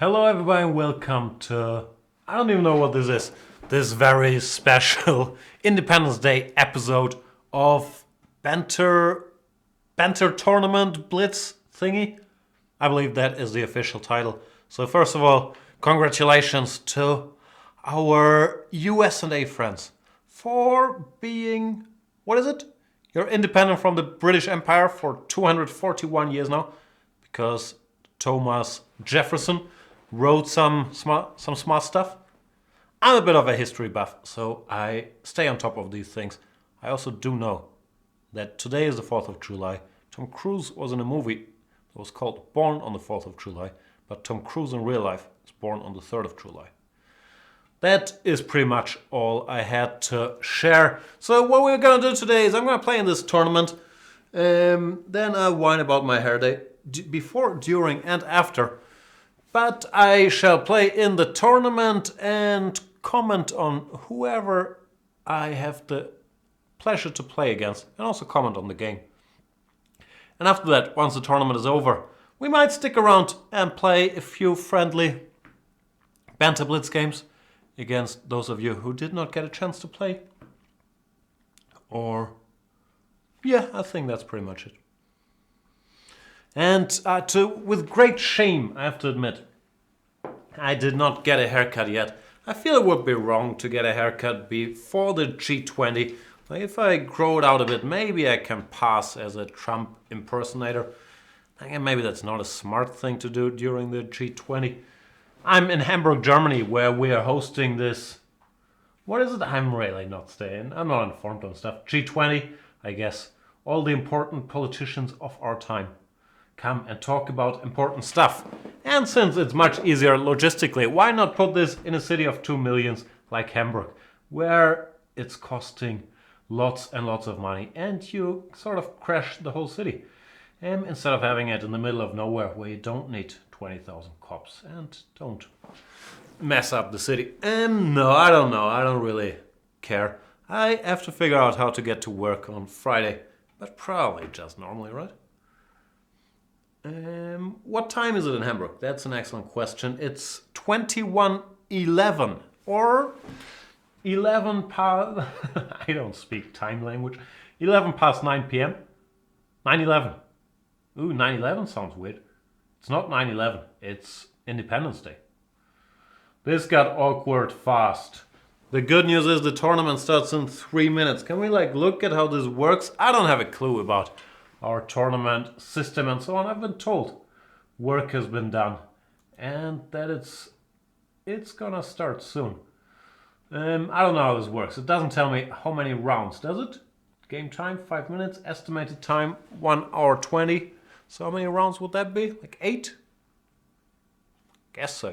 Hello everybody and welcome to, I don't even know what this is, this very special Independence Day episode of Banter Tournament Blitz thingy. I believe that is the official title. So first of all, congratulations to our US&A friends for being, what is it? You're independent from the British Empire for 241 years now, because Thomas Jefferson wrote some smart stuff. I'm a bit of a history buff, so I stay on top of these things. I also do know that today is the 4th of July. Tom Cruise was in a movie that was called Born on the 4th of July, but Tom Cruise in real life is born on the 3rd of July. That is pretty much all I had to share. So what we're gonna do today is I'm gonna play in this tournament. Then I'll whine about my hair day before, during, and after. But I shall play in the tournament and comment on whoever I have the pleasure to play against, and also comment on the game. And after that, once the tournament is over, we might stick around and play a few friendly Banter Blitz games against those of you who did not get a chance to play. Or, yeah, I think that's pretty much it. And with great shame, I have to admit, I did not get a haircut yet. I feel it would be wrong to get a haircut before the G20. Like if I grow it out a bit, maybe I can pass as a Trump impersonator. Again, maybe that's not a smart thing to do during the G20. I'm in Hamburg, Germany, where we are hosting this. What is it? I'm really not staying. I'm not informed on stuff. G20, I guess. All the important politicians of our time come and talk about important stuff. And since it's much easier logistically, why not put this in a city of 2 millions like Hamburg, where it's costing lots and lots of money and you sort of crash the whole city. Instead of having it in the middle of nowhere where you don't need 20,000 cops and don't mess up the city. No, I don't know. I don't really care. I have to figure out how to get to work on Friday, but probably just normally, right? What time is it in Hamburg? That's an excellent question. It's 21:11 or 11 past. I don't speak time language. 11 past 9 p.m. 9:11. Ooh, 9/11 sounds weird. It's not 9/11. It's Independence Day. This got awkward fast. The good news is the tournament starts in 3 minutes. Can we look at how this works? I don't have a clue about our tournament system and so on. I've been told work has been done and that it's gonna start soon. I don't know how this works. It doesn't tell me how many rounds, does it? Game time 5 minutes, estimated time 1 hour 20. So how many rounds would that be? 8? Guess so,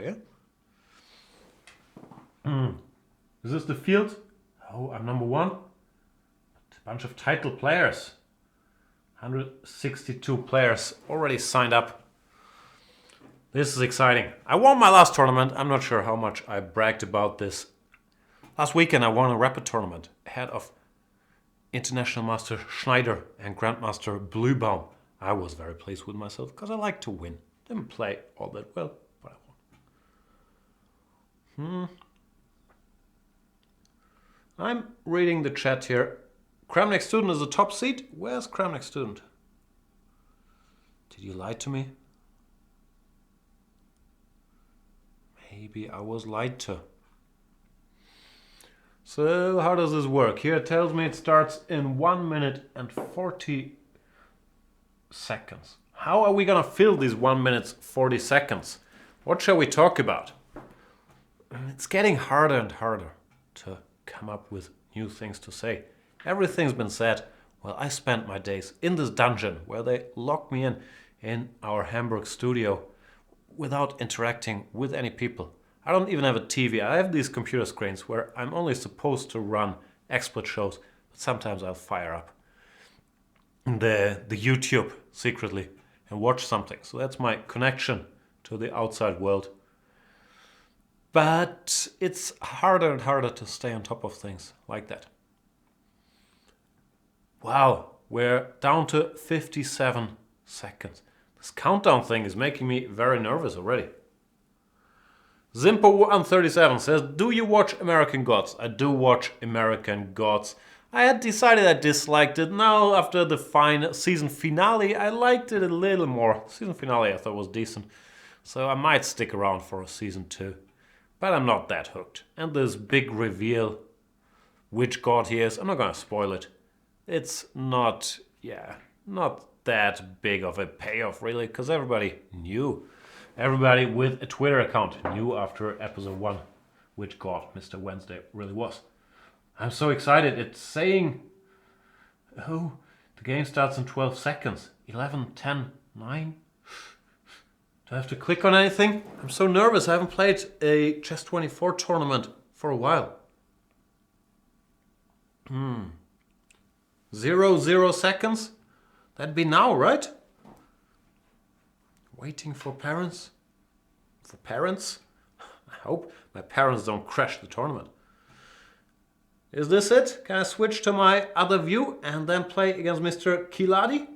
yeah. Is this the field? Oh, I'm number 1. A bunch of title players. 162 players already signed up. This is exciting. I won my last tournament. I'm not sure how much I bragged about this. Last weekend I won a rapid tournament ahead of International Master Schneider and Grandmaster Bluebaum. I was very pleased with myself because I like to win. Didn't play all that well, but I won. I'm reading the chat here. Kramnik Student is the top seed? Where's Kramnik Student? Did you lie to me? Maybe I was lied to. So how does this work? Here it tells me it starts in 1 minute and 40 seconds. How are we gonna fill these 1 minute 40 seconds? What shall we talk about? It's getting harder and harder to come up with new things to say. Everything's been said. Well, I spent my days in this dungeon where they locked me in our Hamburg studio without interacting with any people. I don't even have a TV. I have these computer screens where I'm only supposed to run expert shows, but sometimes I'll fire up the YouTube secretly and watch something. So that's my connection to the outside world. But it's harder and harder to stay on top of things like that. Wow, we're down to 57 seconds. This countdown thing is making me very nervous already. Zimpo137 says, do you watch American Gods? I do watch American Gods. I had decided I disliked it. Now, after the season finale, I liked it a little more. Season finale I thought was decent. So I might stick around for a season 2. But I'm not that hooked. And this big reveal, which god he is, I'm not gonna spoil it. It's not that big of a payoff really, because everybody knew. Everybody with a Twitter account knew after episode 1 which god Mr. Wednesday really was. I'm so excited. It's saying, oh, the game starts in 12 seconds. 11, 10, 9. Do I have to click on anything? I'm so nervous. I haven't played a Chess 24 tournament for a while. 0 seconds? That'd be now, right? Waiting for parents? For parents? I hope my parents don't crash the tournament. Is this it? Can I switch to my other view and then play against Mr. Kiladi?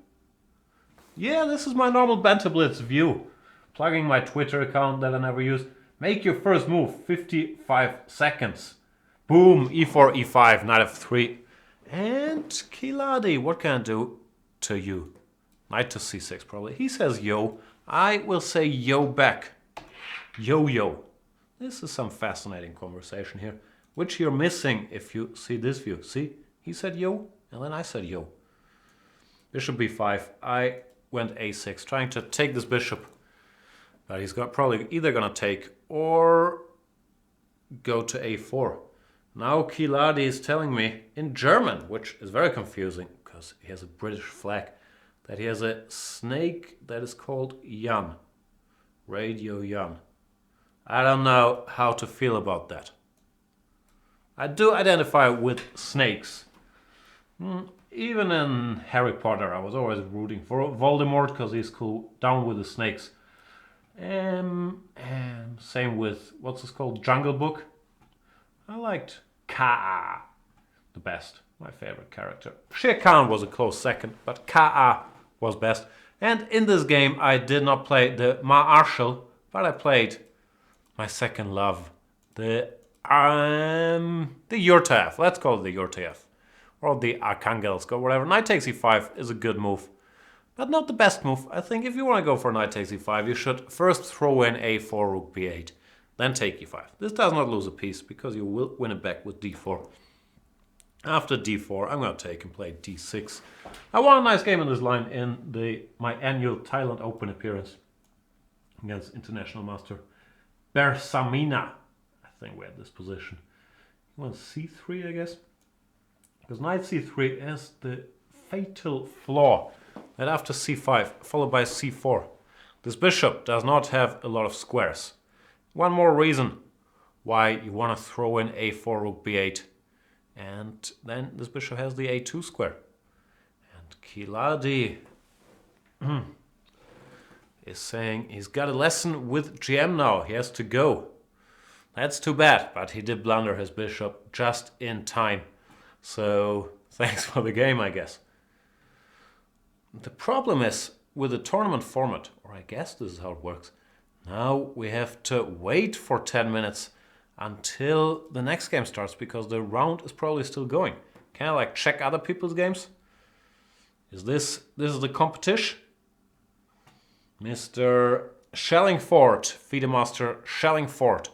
Yeah, this is my normal Banter Blitz view. Plugging my Twitter account that I never use. Make your first move, 55 seconds. Boom, e4, e5, knight f3. And Kiladi, what can I do to you? Knight to c6 probably. He says yo. I will say yo back. Yo yo. This is some fascinating conversation here, which you're missing if you see this view. See? He said yo, and then I said yo. Bishop b5. I went a6, trying to take this bishop. But he's probably either gonna take or go to a4. Now Kiladi is telling me in German, which is very confusing because he has a British flag, that he has a snake that is called Jan. Radio Jan. I don't know how to feel about that. I do identify with snakes. Even in Harry Potter, I was always rooting for Voldemort because he's cool, down with the snakes. Same with, what's this called, Jungle Book. I liked Kaa the best, my favorite character. Shere Khan was a close second, but Kaa was best. And in this game, I did not play the Marshal, but I played my second love, the Yurtaev. Let's call it the Yurtaev, or the Arkhangelsk, or whatever. Knight takes e5 is a good move, but not the best move. I think if you want to go for knight takes e5, you should first throw in a4, rook b8, then take e5. This does not lose a piece because you will win it back with d4. After d4, I'm going to take and play d6. I won a nice game in this line in my annual Thailand Open appearance against international master Bersamina. I think we had this position. He went c3, I guess. Because knight c3 has the fatal flaw that after c5, followed by c4, this bishop does not have a lot of squares. One more reason why you want to throw in a4, rook b8. And then this bishop has the a2 square. And Kiladi is saying he's got a lesson with GM now. He has to go. That's too bad, but he did blunder his bishop just in time. So thanks for the game, I guess. The problem is with the tournament format, or I guess this is how it works. Now we have to wait for 10 minutes until the next game starts because the round is probably still going. Can I like check other people's games? Is this is the competition? Mr. Shellingford, FIDE Master Shellingford,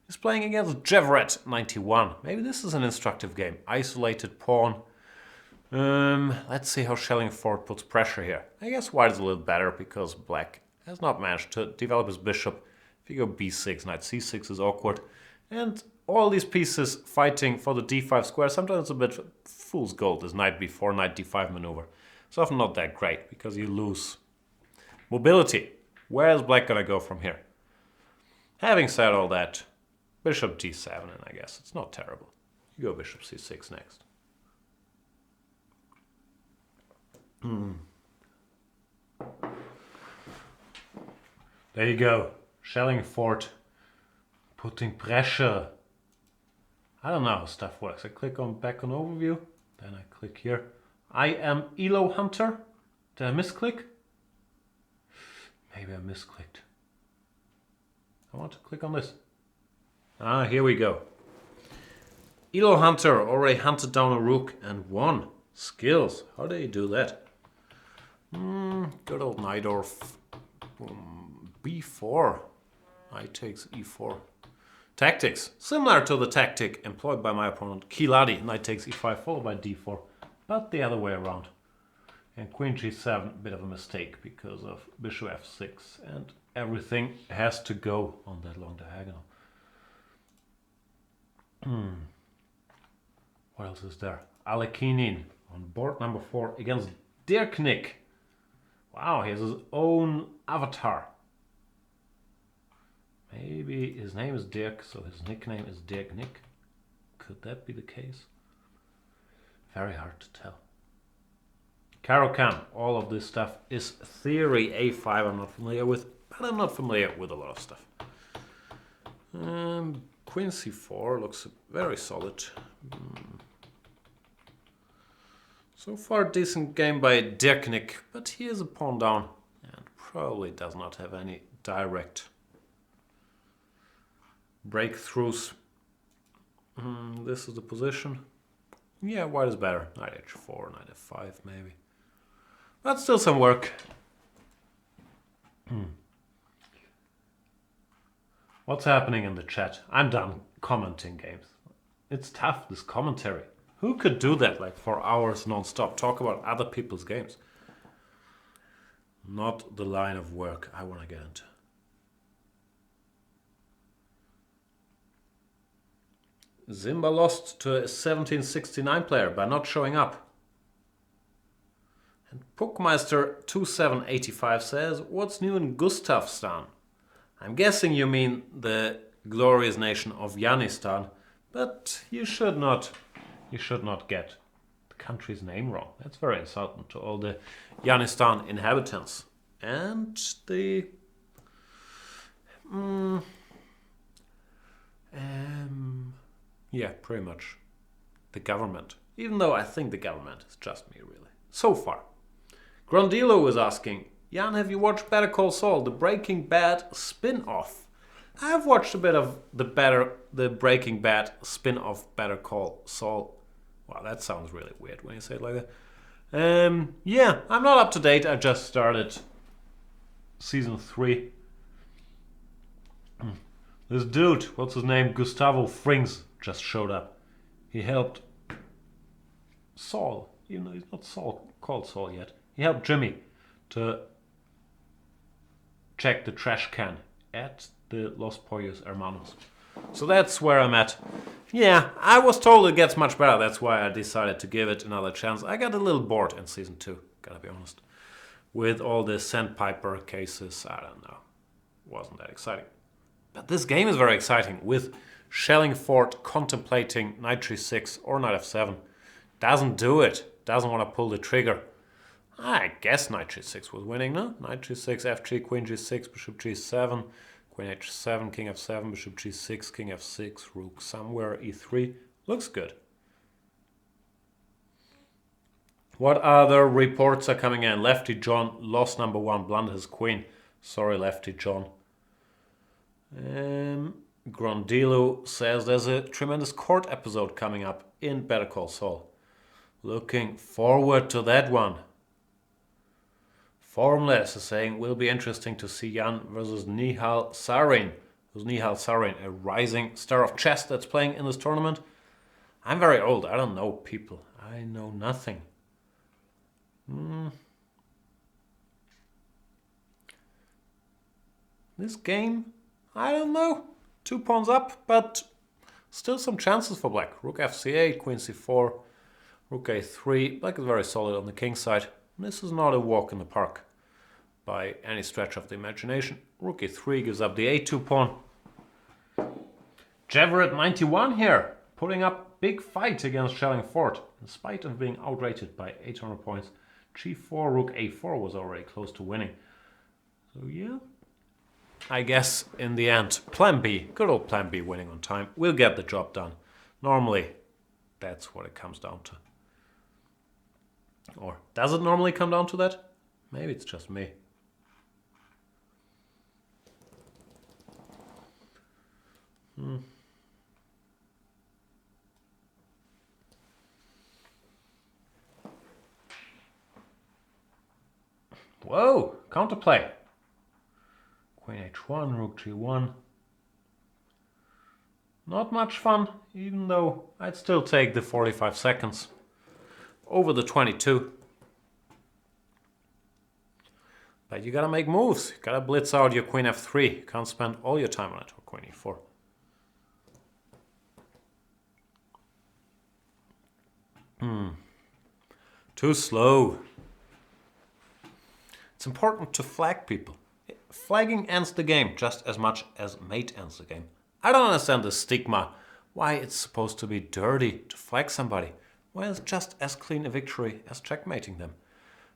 is playing against Jevret 91. Maybe this is an instructive game. Isolated pawn. Let's see how Shellingford puts pressure here. I guess white is a little better because black has not managed to develop his bishop. If you go b6, knight c6 is awkward. And all these pieces fighting for the d5 square, sometimes it's a bit fool's gold, this knight b4, knight d5 maneuver. It's often not that great because you lose mobility. Where is black gonna go from here? Having said all that, bishop d7, and I guess it's not terrible. You go bishop c6 next. There you go. Shellingford putting pressure. I don't know how stuff works. I click on back on overview, then I click here. I am Elo Hunter. Did I misclick? Maybe I misclicked. I want to click on this. Ah, here we go. Elo Hunter already hunted down a rook and won. Skills. How do you do that? Good old Najdorf. B4. Knight takes e4. Tactics. Similar to the tactic employed by my opponent Kiladi. Knight takes e5 followed by d4. But the other way around. And queen g7, a bit of a mistake because of bishop f6. And everything has to go on that long diagonal. What else is there? Alekinin on board number 4 against Dirknick. Wow, he has his own avatar. Maybe his name is Dirk, so his nickname is Dirknick. Could that be the case? Very hard to tell. Caro-Kann, all of this stuff is theory. A5 I'm not familiar with, but I'm not familiar with a lot of stuff. Queen c4 looks very solid. So far decent game by Dirknick, but he is a pawn down and probably does not have any direct breakthroughs. This is the position. Yeah, white is better. Knight h4, knight f5 maybe. But still some work. What's happening in the chat? I'm done commenting games. It's tough, this commentary. Who could do that like for hours non-stop? Talk about other people's games. Not the line of work I want to get into. Zimba lost to a 1769 player by not showing up. And Puckmeister2785 says, what's new in Gustafsson? I'm guessing you mean the glorious nation of Yanistan, but you should not get the country's name wrong. That's very insulting to all the Yanistan inhabitants. And the yeah, pretty much the government. Even though I think the government is just me, really. So far. Grondilo is asking, Jan, have you watched Better Call Saul, the Breaking Bad spin-off? I have watched a bit of the Breaking Bad spin-off Better Call Saul. Wow, that sounds really weird when you say it like that. Yeah, I'm not up to date. I just started season 3. This dude, what's his name? Gustavo Frings just showed up. He helped Saul, even though he's not called Saul yet. He helped Jimmy to check the trash can at the Los Pollos Hermanos. So that's where I'm at. Yeah, I was told it gets much better. That's why I decided to give it another chance. I got a little bored in season 2, gotta be honest. With all the Sandpiper cases, I don't know. Wasn't that exciting. But this game is very exciting with Schellingford contemplating knight g6 or knight f7. Doesn't do it. Doesn't want to pull the trigger. I guess knight g6 was winning, no? Knight g6, fg, queen g6, bishop g7, queen h7, king f7, bishop g6, king f6, rook somewhere, e3. Looks good. What other reports are coming in? Lefty John lost number 1, blundered his queen. Sorry, Lefty John. Grondilo says there's a tremendous court episode coming up in Better Call Saul. Looking forward to that one. Formless is saying, will be interesting to see Jan versus Nihal Sarin. Who's Nihal Sarin? A rising star of chess that's playing in this tournament? I'm very old. I don't know people. I know nothing. This game, I don't know. 2 pawns up, but still some chances for black. Rook fc8, queen c4, rook a3. Black is very solid on the king side. This is not a walk in the park by any stretch of the imagination. Rook e3 gives up the a2 pawn. Jeverit91 here, putting up big fight against Schellingford, in spite of being outrated by 800 points. g4, rook a4 was already close to winning. So yeah, I guess in the end, plan B, good old plan B winning on time, will get the job done. Normally, that's what it comes down to. Or does it normally come down to that? Maybe it's just me. Whoa, counterplay. Queen h1, rook g1. Not much fun, even though I'd still take the 45 seconds over the 22. But you gotta make moves. You gotta blitz out your queen f3. You can't spend all your time on it, or queen e4. Too slow. It's important to flag people. Flagging ends the game just as much as mate ends the game. I don't understand the stigma. Why it's supposed to be dirty to flag somebody. Well, it's just as clean a victory as checkmating them.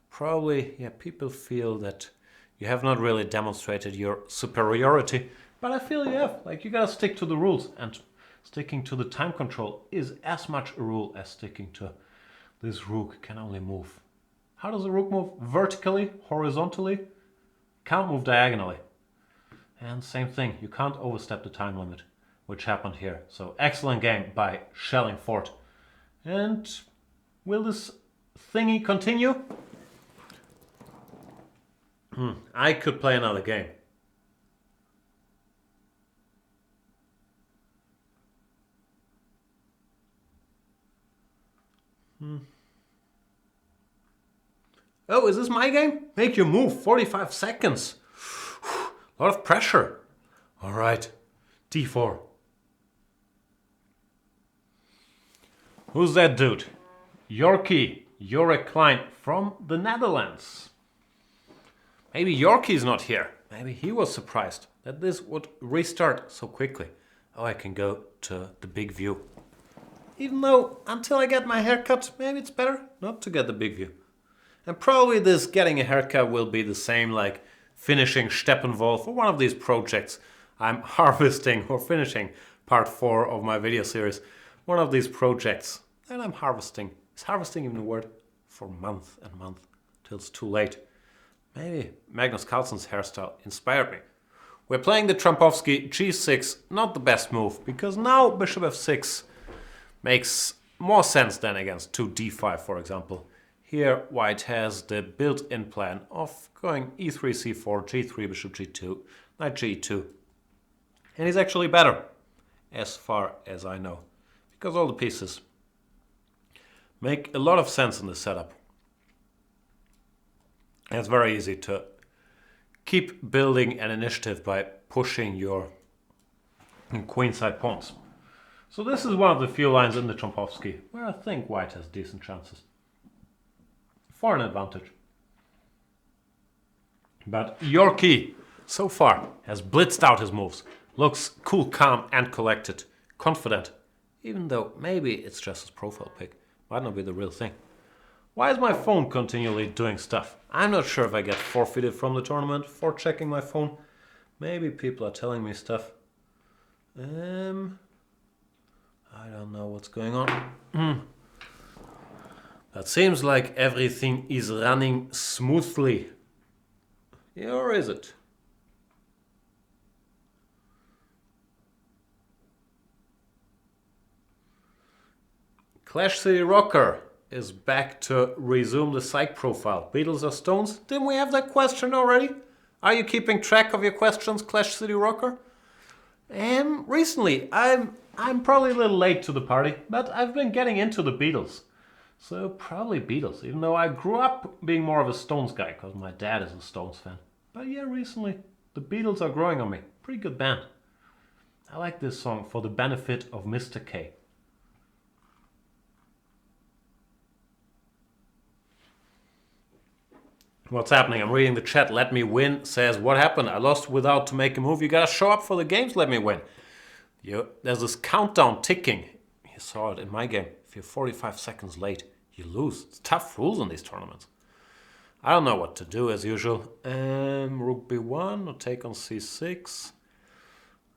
Probably, yeah, people feel that you have not really demonstrated your superiority, but I feel you have. Like, you gotta stick to the rules, and sticking to the time control is as much a rule as sticking to this rook can only move. How does a rook move? Vertically, horizontally, can't move diagonally. And same thing, you can't overstep the time limit, which happened here. So excellent game by shelling fort. And will this thingy continue? I could play another game. Oh, is this my game? Make your move, 45 seconds. A lot of pressure. All right, d4. Who's that dude? Yorkie, you're a client from the Netherlands. Maybe Yorkie's not here. Maybe he was surprised that this would restart so quickly. Oh, I can go to the big view. Even though, until I get my haircut, maybe it's better not to get the big view. And probably this getting a haircut will be the same like finishing Steppenwolf or one of these projects I'm harvesting or finishing part 4 of my video series. One of these projects that I'm harvesting. Is harvesting even a word? For month and month till it's too late. Maybe Magnus Carlsen's hairstyle inspired me. We're playing the Trumpovsky g6, not the best move, because now bishop f6 makes more sense than against 2d5, for example. Here white has the built-in plan of going e3, c4, g3, bishop g2, knight g2. And he's actually better, as far as I know, because all the pieces make a lot of sense in the setup. And it's very easy to keep building an initiative by pushing your queenside pawns. So this is one of the few lines in the Trumpovsky where I think white has decent chances for an advantage. But Yorkie, so far, has blitzed out his moves. Looks cool, calm and collected. Confident. Even though maybe it's just his profile pic. Might not be the real thing. Why is my phone continually doing stuff? I'm not sure if I get forfeited from the tournament for checking my phone. Maybe people are telling me stuff. I don't know what's going on. That seems like everything is running smoothly. Yeah, or is it? Clash City Rocker is back to resume the psych profile. Beatles or Stones? Didn't we have that question already? Are you keeping track of your questions, Clash City Rocker? Recently, I'm probably a little late to the party, but I've been getting into the Beatles. So probably Beatles, even though I grew up being more of a Stones guy, because my dad is a Stones fan. But yeah, recently, the Beatles are growing on me. Pretty good band. I like this song for the benefit of Mr. K. What's happening? I'm reading the chat. Let Me Win says, what happened? I lost without to make a move. You gotta show up for the games, Let Me Win. There's this countdown ticking. You saw it in my game. If you're 45 seconds late, you lose. It's tough rules in these tournaments. I don't know what to do as usual. Rook b1 or take on c6.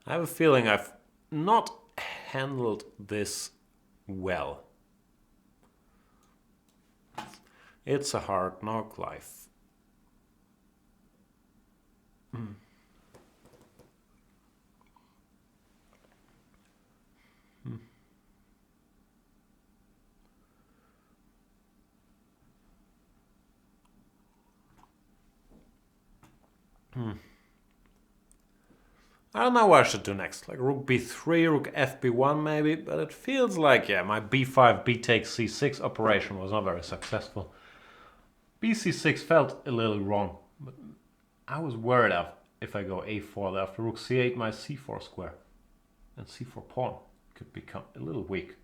I have a feeling I've not handled this well. It's a hard knock life. I don't know what I should do next. Like rook b3, rook fb1 maybe, but it feels like, yeah, my b5, b takes c6 operation was not very successful. bc6 felt a little wrong, but I was worried of if I go a4 that after rook c8 my c4 square and c4 pawn could become a little weak.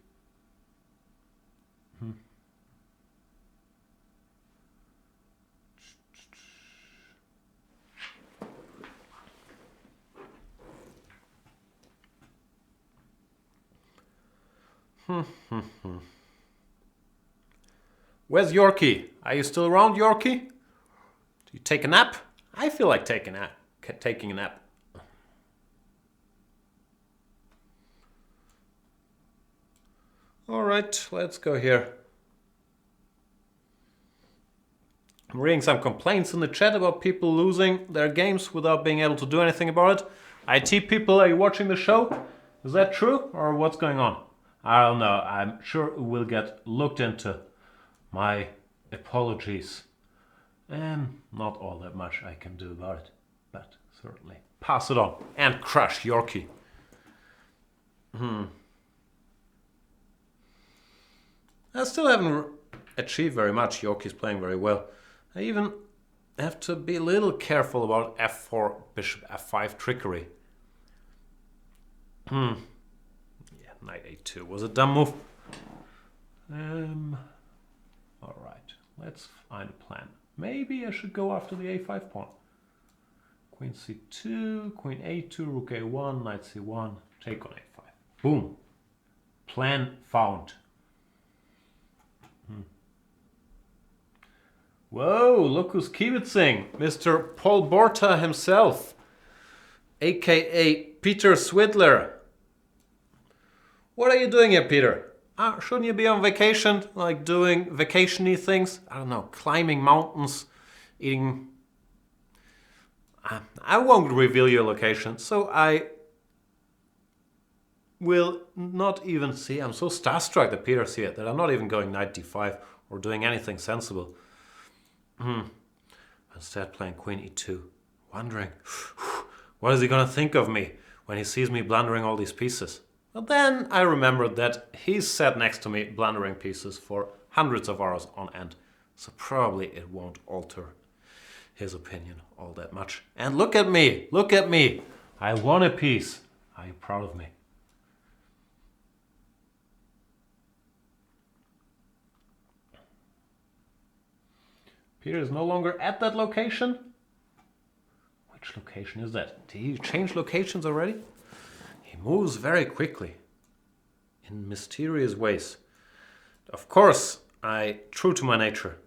Where's Yorkie? Are you still around, Yorkie? Do you take a nap? I feel like taking a nap. Alright, let's go here. I'm reading some complaints in the chat about people losing their games without being able to do anything about it. IT people, are you watching the show? Is that true or what's going on? I don't know. I'm sure it will get looked into. My apologies. And not all that much I can do about it, but certainly pass it on and crush Yorkie. I still haven't achieved very much. Yorkie's playing very well. I even have to be a little careful about f4, bishop f5 trickery. Yeah, knight a2 was a dumb move. Alright, let's find a plan. Maybe I should go after the a5 pawn. Queen c2, queen a2, rook a1, knight c1, take on a5. Boom. Plan found. Whoa, look who's kibitzing. Mr. Paul Borta himself, aka Peter Svidler. What are you doing here, Peter? Shouldn't you be on vacation, like doing vacation-y things? I don't know, climbing mountains, eating... I won't reveal your location, so I will not even see... I'm so starstruck that Peter's here that I'm not even going knight d5 or doing anything sensible. Instead playing queen e2, wondering, what is he gonna think of me when he sees me blundering all these pieces? But then I remembered that he's sat next to me blundering pieces for hundreds of hours on end, so probably it won't alter his opinion all that much. And look at me, I won a piece. Are you proud of me? Peter is no longer at that location. Which location is that? Did he change locations already? He moves very quickly, in mysterious ways. Of course, I, true to my nature,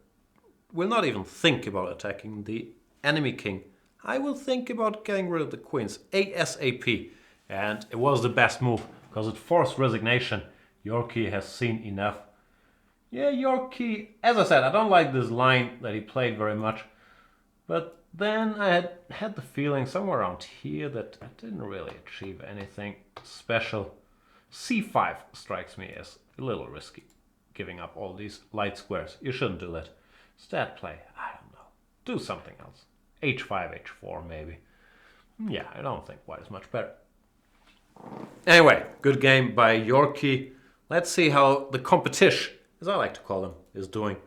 will not even think about attacking the enemy king. I will think about getting rid of the queens ASAP. And it was the best move, because it forced resignation. Yorkie has seen enough. Yeah, Yorkie, as I said, I don't like this line that he played very much. But then I had the feeling somewhere around here that I didn't really achieve anything special. c5 strikes me as a little risky, giving up all these light squares. You shouldn't do that. Instead play, I don't know, do something else. h5, h4 maybe. Yeah, I don't think white is much better. Anyway, good game by Yorkie. Let's see how the competition, as I like to call them, is doing.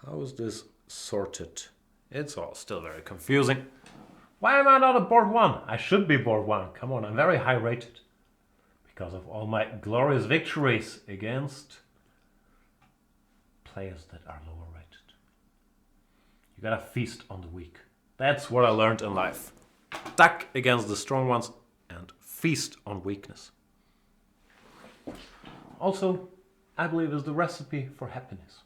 How is this sorted? It's all still very confusing. Why am I not at board 1? I should be board 1. Come on, I'm very high rated. Because of all my glorious victories against players that are lower rated. You gotta feast on the weak. That's what I learned in life. Duck against the strong ones and feast on weakness. Also, I believe is the recipe for happiness.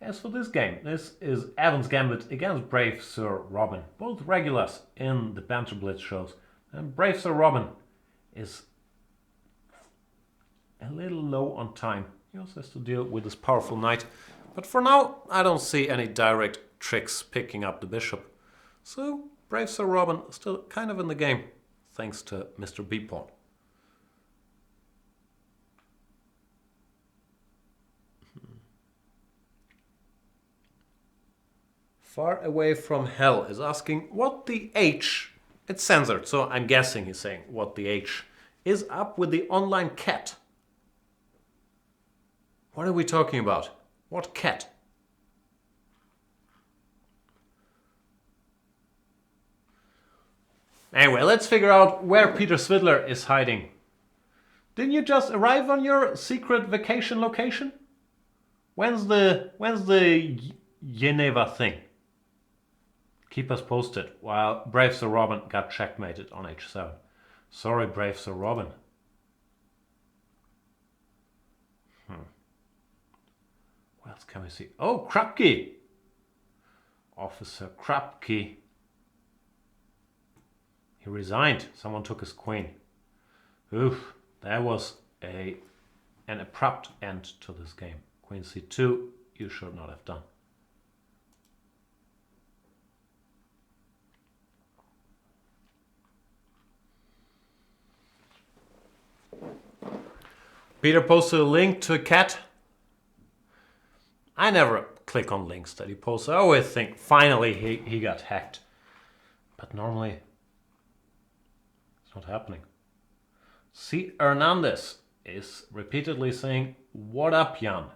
As for this game, this is Evan's Gambit against Brave Sir Robin, both regulars in the Banter Blitz shows. And Brave Sir Robin is a little low on time. He also has to deal with this powerful knight. But for now, I don't see any direct tricks picking up the bishop. So, Brave Sir Robin still kind of in the game, thanks to Mr. B-Pawn. Far away from hell is asking what the H. It's censored, so I'm guessing he's saying what the H is up with the online cat. What are we talking about? What cat? Anyway, let's figure out where Peter Svidler is hiding. Didn't you just arrive on your secret vacation location? When's the Geneva thing? Keep us posted while Brave Sir Robin got checkmated on H7. Sorry, Brave Sir Robin. What else can we see? Oh, Krapke! Officer Krapke. He resigned. Someone took his queen. Oof, that was an abrupt end to this game. Queen c2, you should not have done. Peter posted a link to a cat. I never click on links that he posts. I always think, finally, he got hacked. But normally, it's not happening. C. Hernandez is repeatedly saying, "What up, Jan?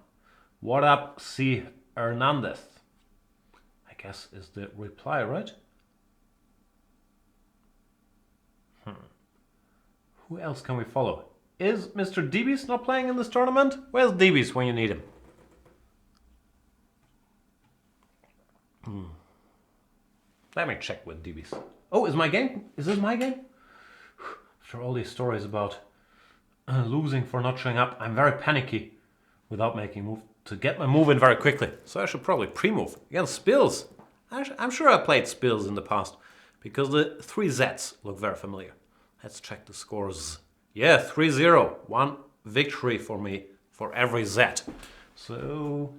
What up, C. Hernandez?" I guess is the reply, right? Who else can we follow? Is Mr. DB's not playing in this tournament? Where's DB's when you need him? Let me check with DB's. Oh, is this my game? After all these stories about losing for not showing up, I'm very panicky without making a move to get my move in very quickly. So I should probably pre-move against Spills. I'm sure I played Spills in the past because the 3 Zs look very familiar. Let's check the scores. Yeah, 3-0. 1 victory for me for every Z. So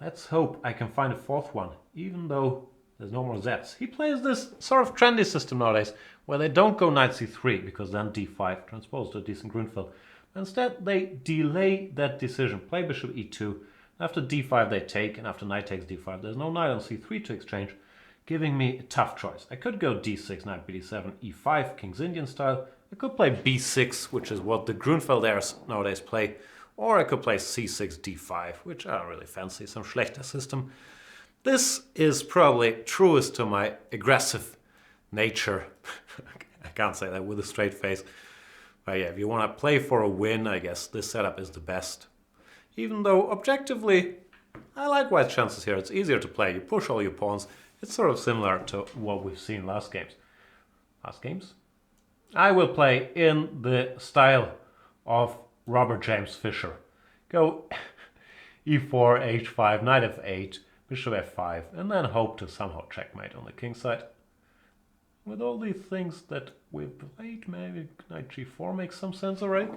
let's hope I can find a 4th one, even though there's no more Zs. He plays this sort of trendy system nowadays where they don't go knight c3 because then d5 transposed to a decent Grunfeld. Instead, they delay that decision. Play bishop e2. After d5 they take, and after knight takes d5 there's no knight on c3 to exchange, giving me a tough choice. I could go d6, knight bd7, e5, King's Indian style. I could play b6, which is what the Grunfelders nowadays play. Or I could play c6, d5, which I don't really fancy, some schlechter system. This is probably truest to my aggressive nature. I can't say that with a straight face. But yeah, if you want to play for a win, I guess this setup is the best. Even though, objectively, I like white's chances here. It's easier to play. You push all your pawns. It's sort of similar to what we've seen last games. Last games? I will play in the style of Robert James Fisher. Go e4, h5, knight f8, bishop f5, and then hope to somehow checkmate on the king side. With all these things that we've played, maybe knight g4 makes some sense already.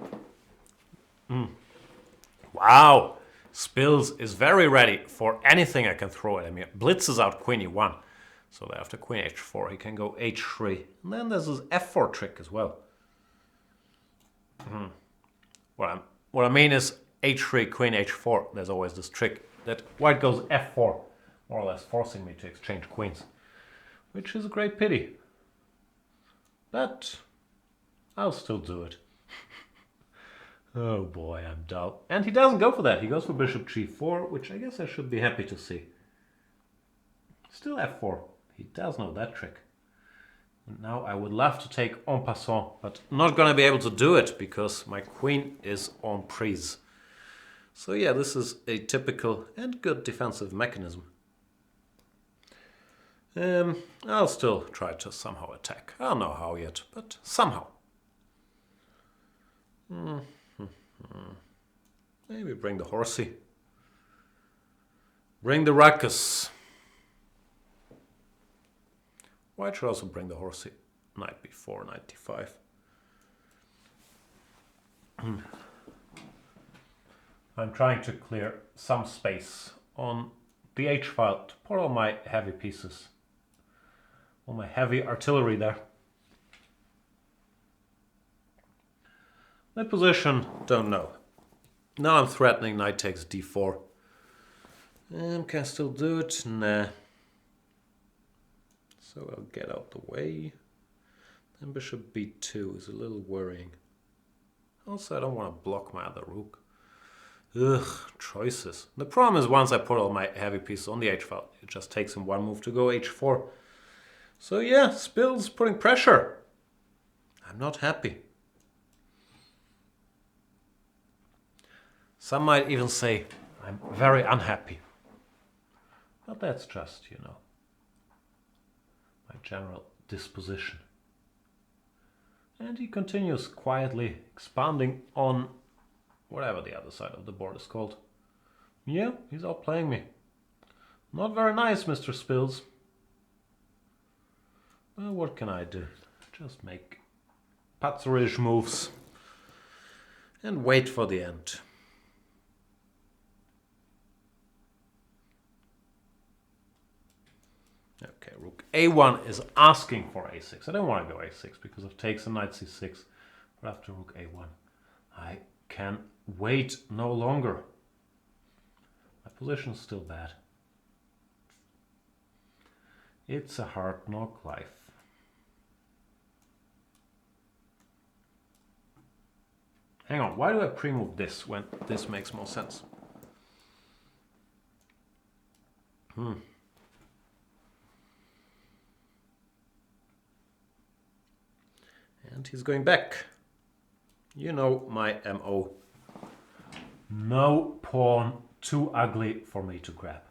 Wow! Spills is very ready for anything I can throw at him here. Blitzes out queen e1. So after queen h4 he can go h3. And then there's this f4 trick as well. What I mean is h3, queen h4. There's always this trick that white goes f4, more or less forcing me to exchange queens. Which is a great pity. But I'll still do it. Oh boy, I'm dull. And he doesn't go for that. He goes for bishop g4, which I guess I should be happy to see. Still f4. He does know that trick. And now I would love to take en passant, but not going to be able to do it because my queen is en prise. So yeah, this is a typical and good defensive mechanism. I'll still try to somehow attack. I don't know how yet, but somehow. Maybe bring the horsey. Bring the ruckus. White should also bring the horsey. Knight b4, knight d5. I'm trying to clear some space on the h file to put all my heavy pieces. All my heavy artillery there. My position, don't know. Now I'm threatening knight takes d4. Can I still do it? Nah. So I'll get out the way. Then bishop b2 is a little worrying. Also, I don't want to block my other rook. Ugh, choices. The problem is once I put all my heavy pieces on the h-file, it just takes him one move to go h4. So yeah, Spill's putting pressure. I'm not happy. Some might even say I'm very unhappy. But that's just, my general disposition. And he continues quietly expanding on whatever the other side of the board is called. Yeah, he's outplaying me. Not very nice, Mr. Spills. Well, what can I do? Just make patzerish moves and wait for the end. Okay, rook a1 is asking for a6. I don't want to go a6 because it takes a knight c6. But after rook a1, I can wait no longer. My position is still bad. It's a hard knock life. Hang on, why do I pre-move this when this makes more sense? And he's going back. You know my MO. No pawn too ugly for me to grab.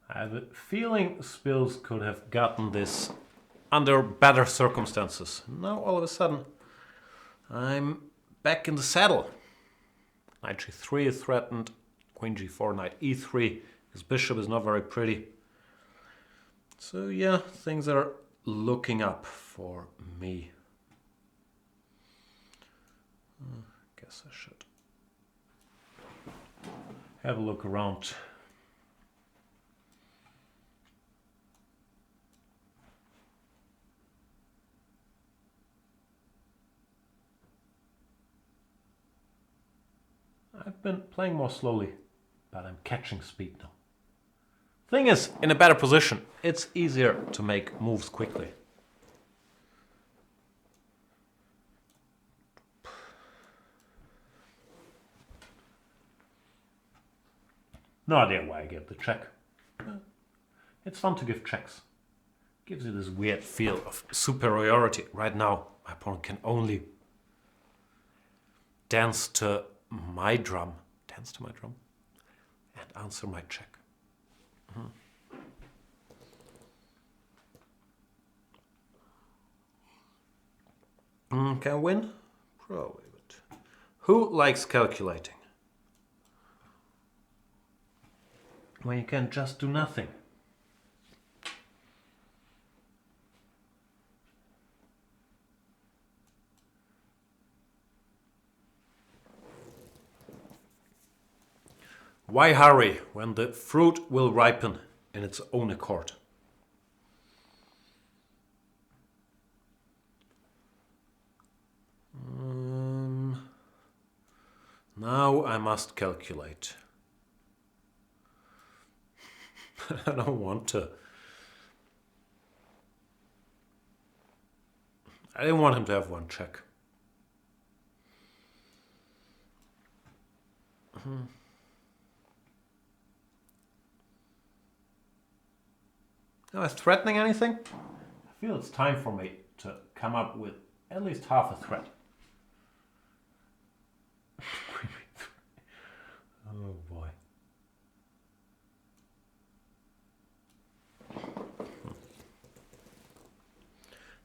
I have a feeling Spills could have gotten this under better circumstances. Now all of a sudden I'm back in the saddle. Knight g3 is threatened. Queen g4, knight e3. His bishop is not very pretty. So yeah, things are looking up for me. Guess I should have a look around. I've been playing more slowly, but I'm catching speed now. Thing is, in a better position, it's easier to make moves quickly. No idea why I get the check. It's fun to give checks. Gives you this weird feel of superiority. Right now, my opponent can only dance to my drum, and answer my check. Can I win? Probably, but who likes calculating? When you can just do nothing. Why hurry when the fruit will ripen in its own accord? Now I must calculate. I don't want to. I didn't want him to have one check. Am I threatening anything? I feel it's time for me to come up with at least half a threat. Oh boy.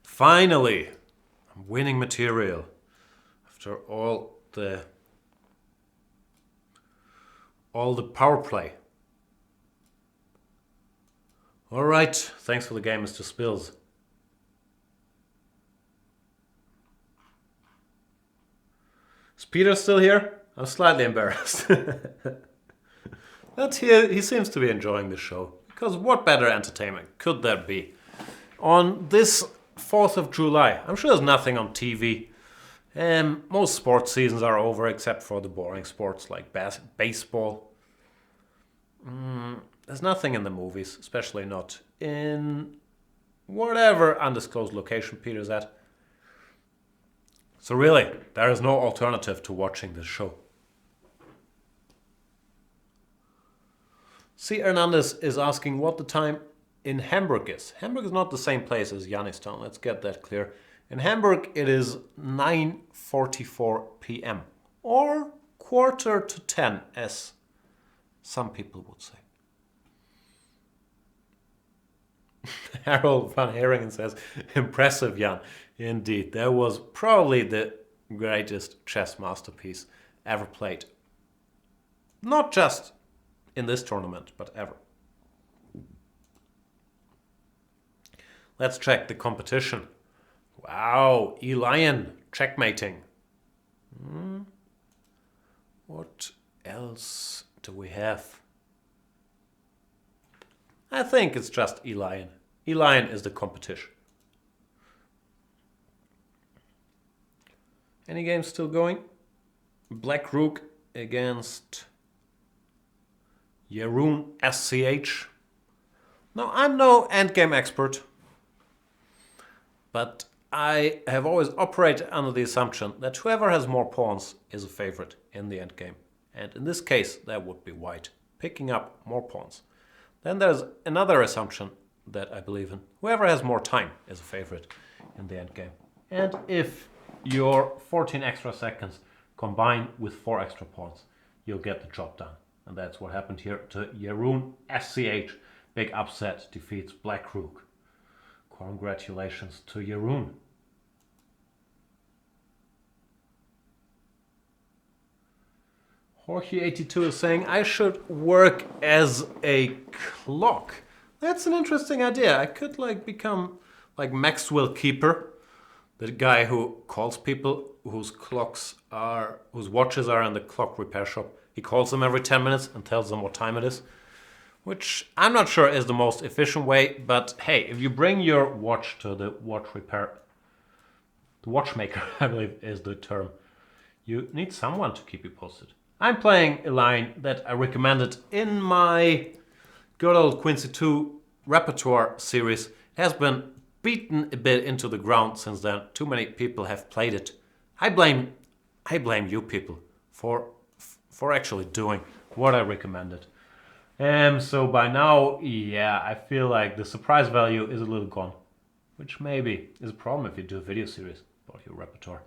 Finally, I'm winning material after all the power play. All right, thanks for the game, Mr. Spills. Is Peter still here? I'm slightly embarrassed. But he seems to be enjoying the show, because what better entertainment could there be? On this 4th of July, I'm sure there's nothing on TV Most sports seasons are over except for the boring sports like baseball. There's nothing in the movies, especially not in whatever undisclosed location Peter's at. So really, there is no alternative to watching this show. C. Hernandez is asking what the time in Hamburg is. Hamburg is not the same place as Yanistan, let's get that clear. In Hamburg it is 9:44 p.m. or 9:45 as some people would say. Harold van Heringen says, impressive, Jan. Indeed, that was probably the greatest chess masterpiece ever played. Not just in this tournament, but ever. Let's check the competition. Wow, E-Lion checkmating. What else do we have? I think it's just E-Lion. E-Lion is the competition. Any games still going? Black Rook against Jeroen SCH. Now, I'm no endgame expert, but I have always operated under the assumption that whoever has more pawns is a favorite in the endgame. And in this case, that would be white, picking up more pawns. Then there's another assumption that I believe in. Whoever has more time is a favorite in the endgame. And if your 14 extra seconds combine with 4 extra pawns, you'll get the job done. And that's what happened here to Jeroen SCH. Big upset, defeats Black Rook. Congratulations to Jeroen. Jorge82 is saying, I should work as a clock. That's an interesting idea. I could become like Maxwell Keeper, the guy who calls people whose watches are in the clock repair shop. He calls them every 10 minutes and tells them what time it is, which I'm not sure is the most efficient way, but hey, if you bring your watch to the watchmaker, I believe is the term, you need someone to keep you posted. I'm playing a line that I recommended in my good old Quincy 2 repertoire series. It has been beaten a bit into the ground since then. Too many people have played it. I blame you people for actually doing what I recommended. So by now, yeah, I feel like the surprise value is a little gone, which maybe is a problem if you do a video series about your repertoire.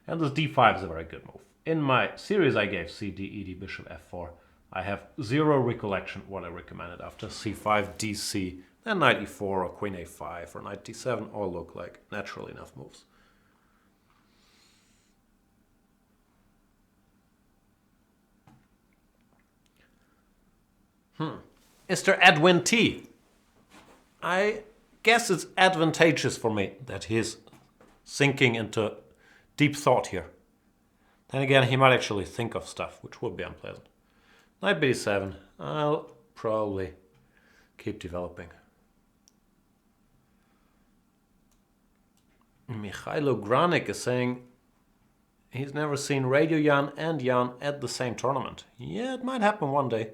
And this d5 is a very good move. In my series I gave c, d, e, d, bishop, f4. I have zero recollection what I recommended after c5, dc, then knight e4 or queen a5 or knight d7 all look like natural enough moves. Mr. Edwin T. I guess it's advantageous for me that he's sinking into deep thought here. Then again, he might actually think of stuff, which would be unpleasant. Knight b7. I'll probably keep developing. Mikhailo Granik is saying he's never seen Radio Jan and Jan at the same tournament. Yeah, it might happen one day.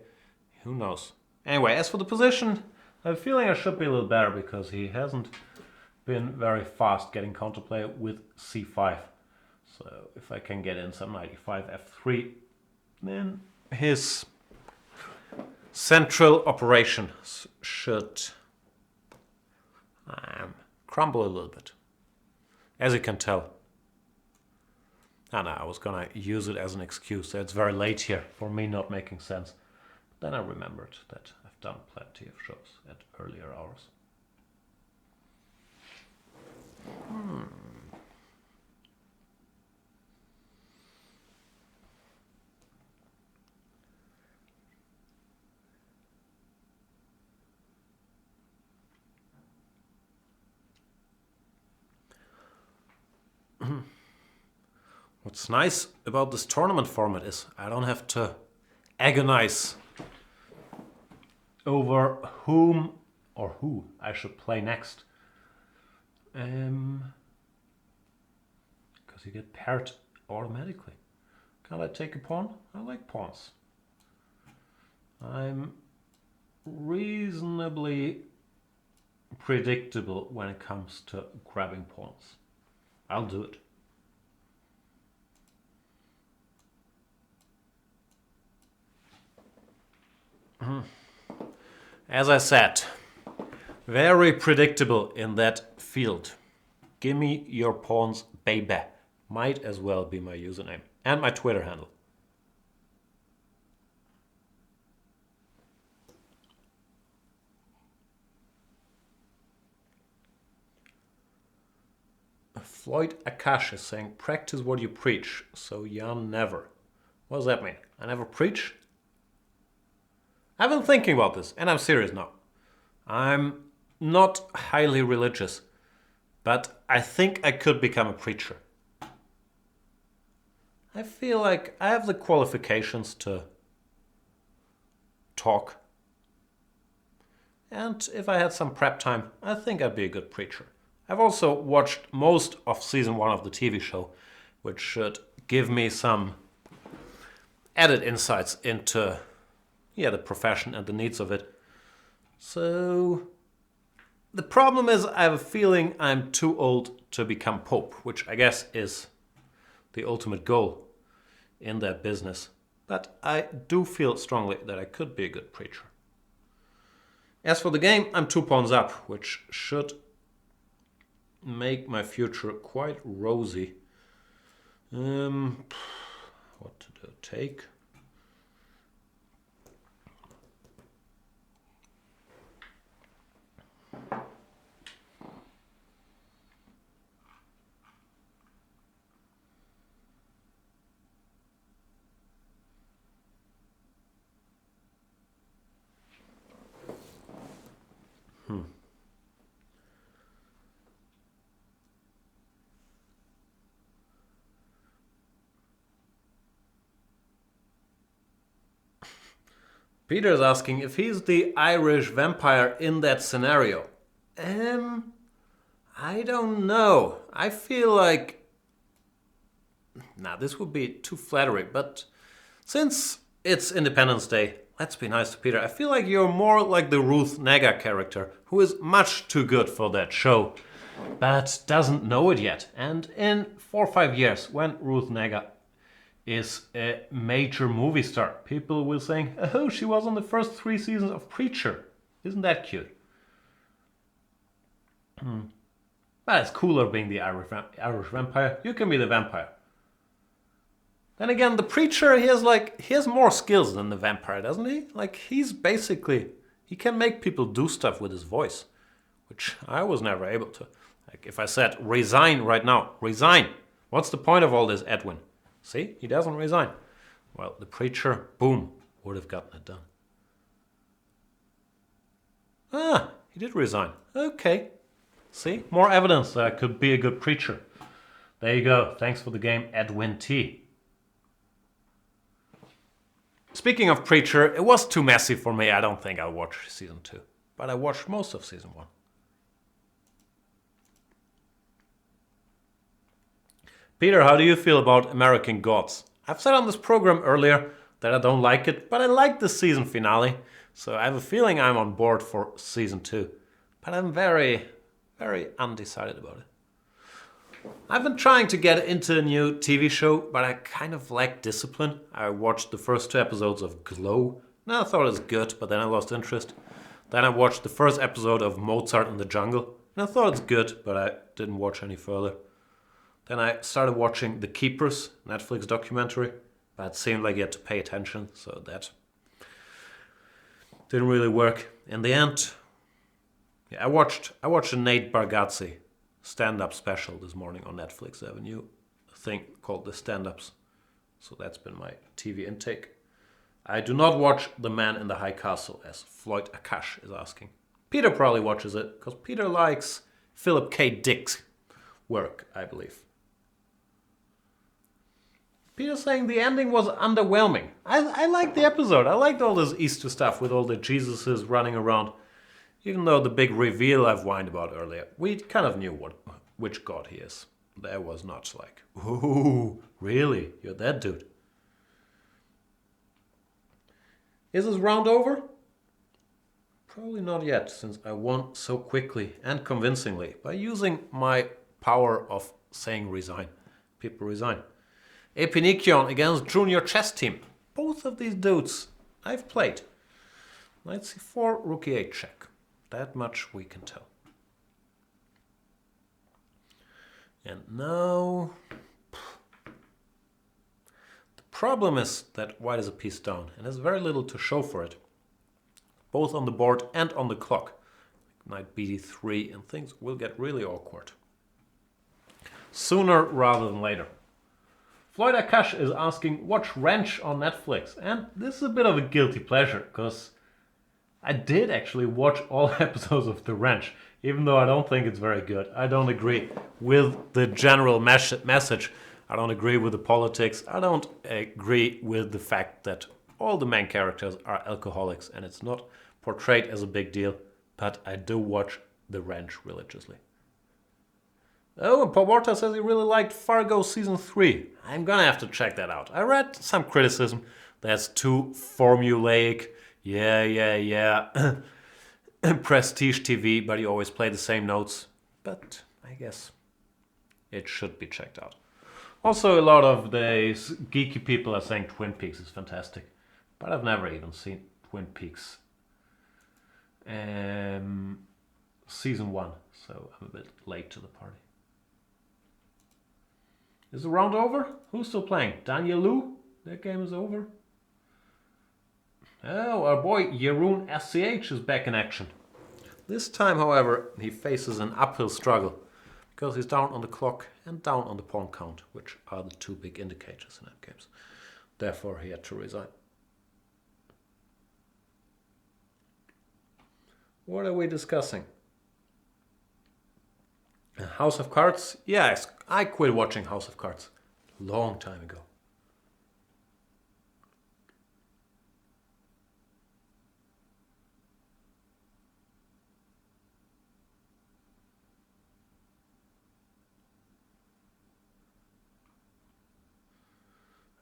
Who knows? Anyway, as for the position, I have a feeling I should be a little better because he hasn't been very fast getting counterplay with c5. So if I can get in some knight e5, f3, then his central operation should crumble a little bit. As you can tell. I was gonna use it as an excuse that it's very late here for me not making sense. But then I remembered that I've done plenty of shows at earlier hours. What's nice about this tournament format is I don't have to agonize over whom or who I should play next. Because Because you get paired automatically. Can't I take a pawn? I like pawns. I'm reasonably predictable when it comes to grabbing pawns. I'll do it. As I said, very predictable in that field. Give me your pawns, baby. Might as well be my username and my Twitter handle. Floyd Akash is saying, practice what you preach, so Jan never. What does that mean? I never preach? I've been thinking about this, and I'm serious now. I'm not highly religious, but I think I could become a preacher. I feel like I have the qualifications to talk. And if I had some prep time, I think I'd be a good preacher. I've also watched most of season 1 of the TV show, which should give me some added insights into the profession and the needs of it. So the problem is I have a feeling I'm too old to become Pope, which I guess is the ultimate goal in that business. But I do feel strongly that I could be a good preacher. As for the game, I'm 2 pawns up, which should make my future quite rosy. What to do? Take. Peter's asking if he's the Irish vampire in that scenario. I don't know. I feel like... this would be too flattering, but since it's Independence Day, let's be nice to Peter. I feel like you're more like the Ruth Negga character, who is much too good for that show, but doesn't know it yet. And in 4 or 5 years, when Ruth Negga is a major movie star, people will saying, oh, she was on the first 3 seasons of Preacher. Isn't that cute? But it's cooler being the Irish vampire. You can be the vampire. Then again, the Preacher, he has more skills than the vampire, doesn't he? Like, he can make people do stuff with his voice, which I was never able to. Like, if I said, resign right now, resign. What's the point of all this, Edwin? See, he doesn't resign. Well, the Preacher, boom, would have gotten it done. He did resign. Okay. See, more evidence that I could be a good preacher. There you go. Thanks for the game, Edwin T. Speaking of Preacher, it was too messy for me. I don't think I'll watch season 2. But I watched most of season 1. Peter, how do you feel about American Gods? I've said on this program earlier that I don't like it, but I like the season finale. So I have a feeling I'm on board for season 2. But I'm very, very undecided about it. I've been trying to get into a new TV show, but I kind of lack discipline. I watched the first 2 episodes of Glow, and I thought it was good, but then I lost interest. Then I watched the first episode of Mozart in the Jungle, and I thought it's good, but I didn't watch any further. Then I started watching The Keepers, Netflix documentary, but it seemed like you had to pay attention, so that didn't really work. In the end, I watched a Nate Bargatze stand-up special this morning on Netflix. They have a new thing called The Stand-Ups, so that's been my TV intake. I do not watch The Man in the High Castle, as Floyd Akash is asking. Peter probably watches it, because Peter likes Philip K. Dick's work, I believe. Peter's saying the ending was underwhelming. I liked the episode. I liked all this Easter stuff with all the Jesuses running around. Even though the big reveal I've whined about earlier, we kind of knew which god he is. That was not like, ooh, really? You're that dude. Is this round over? Probably not yet, since I won so quickly and convincingly by using my power of saying resign. People resign. Epinikion against Junior Chess Team. Both of these dudes I've played. Knight c4, rook e8 check. That much we can tell. And now... The problem is that white is a piece down and has very little to show for it. Both on the board and on the clock. Knight bd3 and things will get really awkward. Sooner rather than later. Floyd Akash is asking, watch Wrench on Netflix. And this is a bit of a guilty pleasure, because I did actually watch all episodes of The Wrench, even though I don't think it's very good. I don't agree with the general message. I don't agree with the politics. I don't agree with the fact that all the main characters are alcoholics and it's not portrayed as a big deal. But I do watch The Wrench religiously. Oh, and Paul Warta says he really liked Fargo Season 3. I'm gonna have to check that out. I read some criticism that's too formulaic. Yeah. Prestige TV, but you always play the same notes. But I guess it should be checked out. Also, a lot of these geeky people are saying Twin Peaks is fantastic. But I've never even seen Twin Peaks Season 1, so I'm a bit late to the party. Is the round over? Who's still playing? Daniel Lu? That game is over. Oh, our boy Jeroen SCH is back in action. This time, however, he faces an uphill struggle because he's down on the clock and down on the pawn count, which are the two big indicators in endgames. Therefore, he had to resign. What are we discussing? House of Cards? Yes, I quit watching House of Cards a long time ago.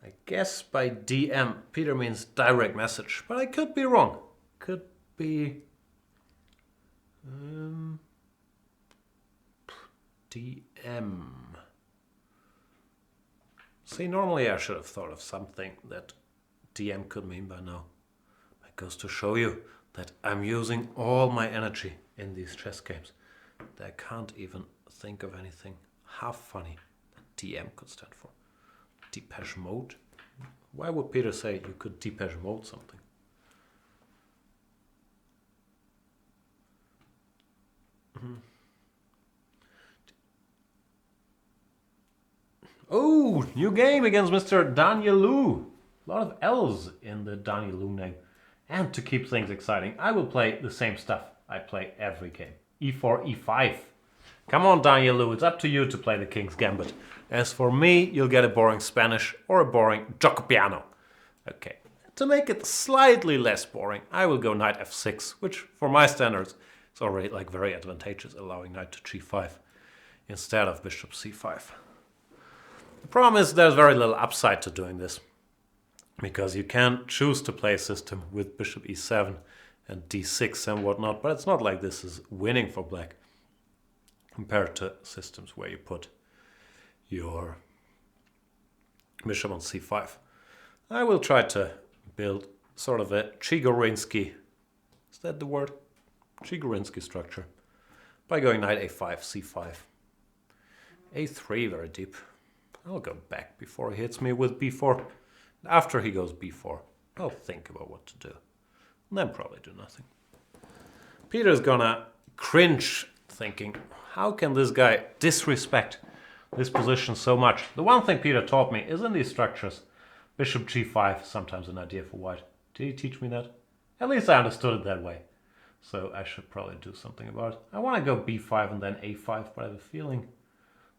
I guess by DM, Peter means direct message, but I could be wrong. Could be... DM. See, normally I should have thought of something that DM could mean by now. It goes to show you that I'm using all my energy in these chess games. That I can't even think of anything half funny that DM could stand for. Depeche Mode? Why would Peter say you could Depeche Mode something? Oh, new game against Mr. Daniel Lu. A lot of L's in the Daniel Lu name. And to keep things exciting, I will play the same stuff I play every game. E4, E5. Come on, Daniel Lu, it's up to you to play the King's Gambit. As for me, you'll get a boring Spanish or a boring Giocopiano. Okay, to make it slightly less boring, I will go Knight F6, which for my standards is already like very advantageous, allowing Knight to G5 instead of Bishop C5. The problem is there's very little upside to doing this, because you can choose to play a system with Bishop E7 and D6 and whatnot, but it's not like this is winning for black compared to systems where you put your bishop on C5. I will try to build sort of a Chigorinsky, is that the word? Chigorinsky structure, by going Knight A5, C5, A3 very deep. I'll go back before he hits me with B4. After he goes B4, I'll think about what to do. And then probably do nothing. Peter's gonna cringe thinking, how can this guy disrespect this position so much? The one thing Peter taught me is in these structures, Bishop G5 is sometimes an idea for white. Did he teach me that? At least I understood it that way. So I should probably do something about it. I want to go B5 and then A5, but I have a feeling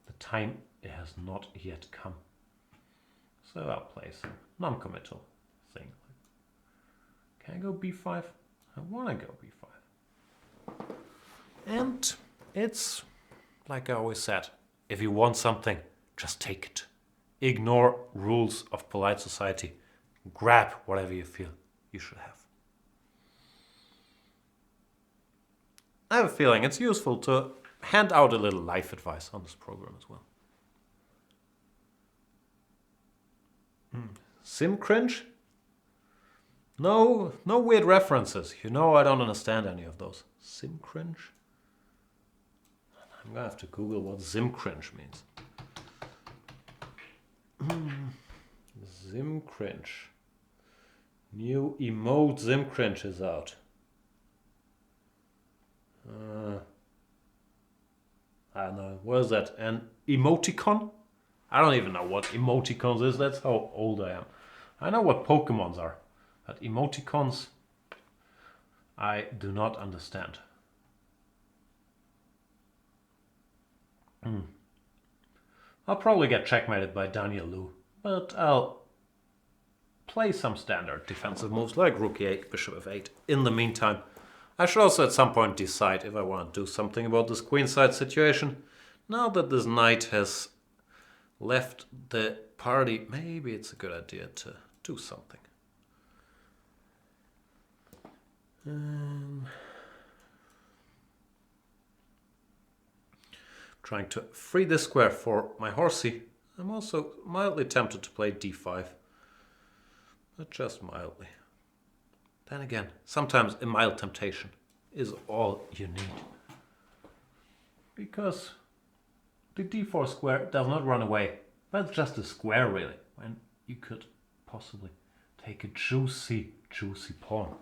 the time has not yet come. So I'll play some non-committal thing. Can I go B5? I want to go B5. And it's, like I always said, if you want something, just take it. Ignore rules of polite society. Grab whatever you feel you should have. I have a feeling it's useful to hand out a little life advice on this program as well. Sim cringe? No weird references. You know I don't understand any of those. Sim cringe? I'm gonna have to Google what Sim cringe means. Sim cringe. New emote Sim cringe is out. I don't know. What is that? An emoticon? I don't even know what emoticons is. That's how old I am. I know what Pokemons are. But emoticons, I do not understand. I'll probably get checkmated by Daniel Liu, but I'll play some standard defensive moves like Rook E8, Bishop F8. In the meantime, I should also at some point decide if I want to do something about this queenside situation. Now that this knight has left the party, maybe it's a good idea to do something. Trying to free this square for my horsey. I'm also mildly tempted to play d5, but just mildly. Then again, sometimes a mild temptation is all you need. Because the d4 square does not run away, but it's just a square really, when you could possibly take a juicy pawn.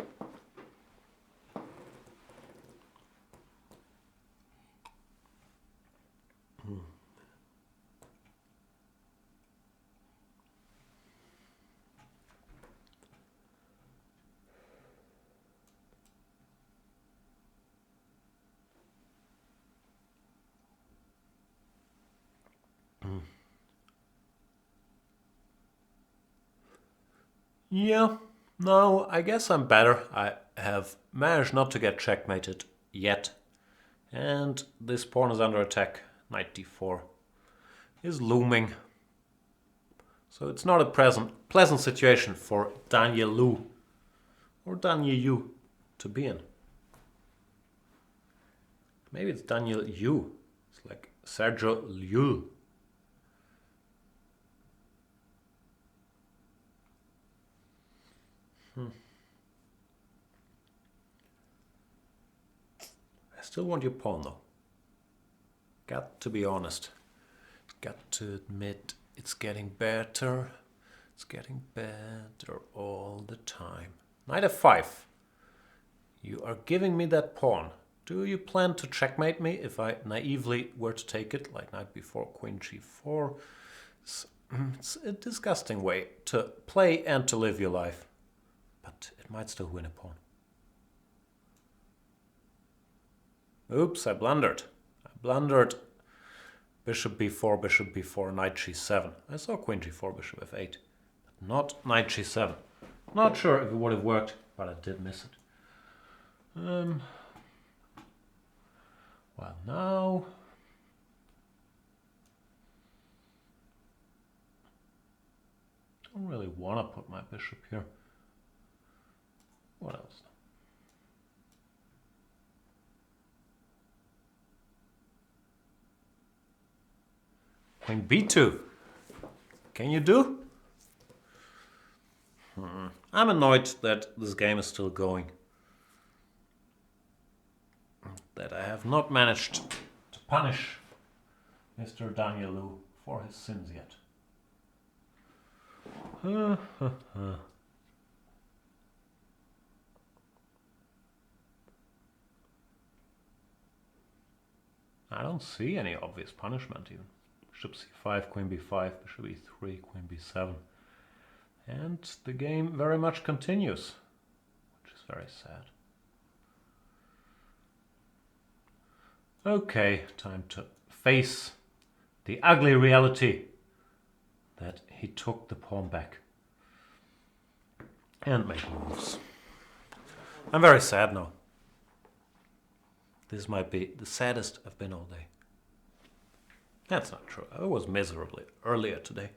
Yeah, no, I guess I'm better. I have managed not to get checkmated yet. And this pawn is under attack. Knight d4 is looming. So it's not a pleasant situation for Daniel Liu or Daniel Yu to be in. Maybe it's Daniel Yu. It's like Sergio Llull. I still want your pawn though. Got to be honest. Got to admit it's getting better. It's getting better all the time. Knight f5. You are giving me that pawn. Do you plan to checkmate me if I naively were to take it, like knight b4, queen g4? It's a disgusting way to play and to live your life. But it might still win a pawn. Oops, I blundered. Bishop b4, knight g7. I saw queen g4, bishop f8, but not knight g7. Not sure if it would have worked, but I did miss it. Well, now don't really want to put my bishop here. What else? Queen b2. Can you do? I'm annoyed that this game is still going. That I have not managed to punish Mr. Daniel Liu for his sins yet. I don't see any obvious punishment even. Bishop c5, queen b5, bishop e3, queen b7. And the game very much continues, which is very sad. Okay, time to face the ugly reality that he took the pawn back and make moves. I'm very sad now. This might be the saddest I've been all day. That's not true. I was miserably earlier today.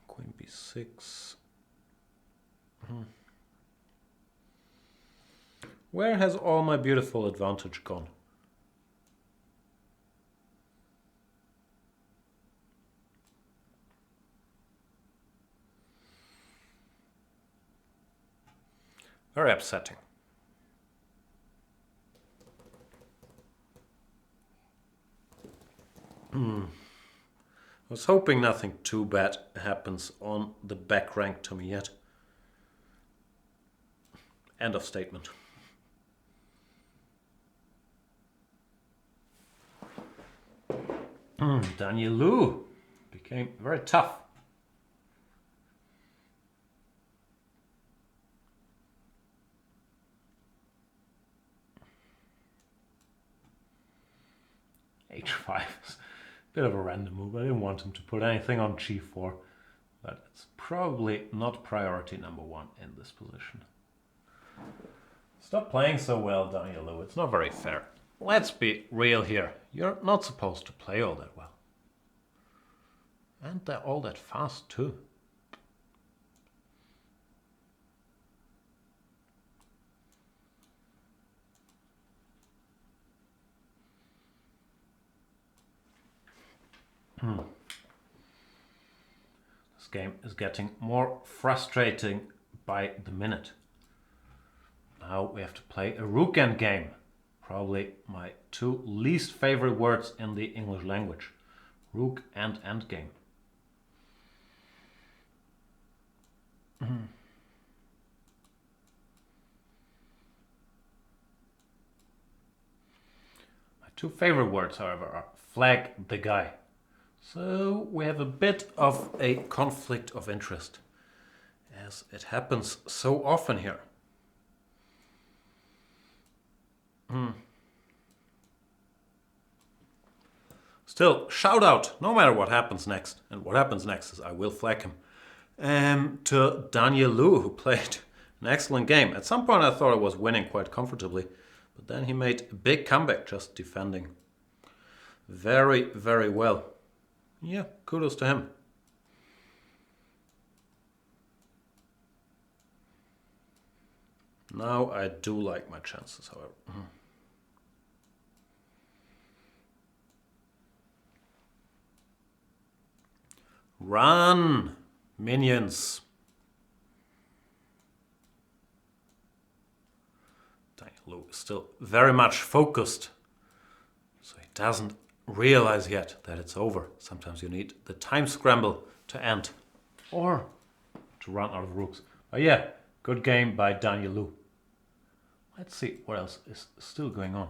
Queen b6. Where has all my beautiful advantage gone? Very upsetting. I was hoping nothing too bad happens on the back rank to me yet. End of statement. Daniel Liu became very tough. H5 is a bit of a random move. I didn't want him to put anything on G4, but it's probably not priority number one in this position. Stop playing so well, Daniel Liu. It's not very fair. Let's be real here. You're not supposed to play all that well. And they're all that fast too. This game is getting more frustrating by the minute. Now we have to play a rook endgame. Probably my two least favorite words in the English language. Rook and endgame. My two favorite words, however, are flag the guy. So we have a bit of a conflict of interest, as it happens so often here. Still, shout out, no matter what happens next, and what happens next is I will flag him, to Daniel Liu, who played an excellent game. At some point I thought I was winning quite comfortably, but then he made a big comeback just defending very, very well. Yeah, kudos to him. Now I do like my chances, however. Run, minions. Daniel Liu is still very much focused, so he doesn't realize yet that it's over. Sometimes you need the time scramble to end, or to run out of rooks. But yeah, good game by Daniel Liu. Let's see what else is still going on.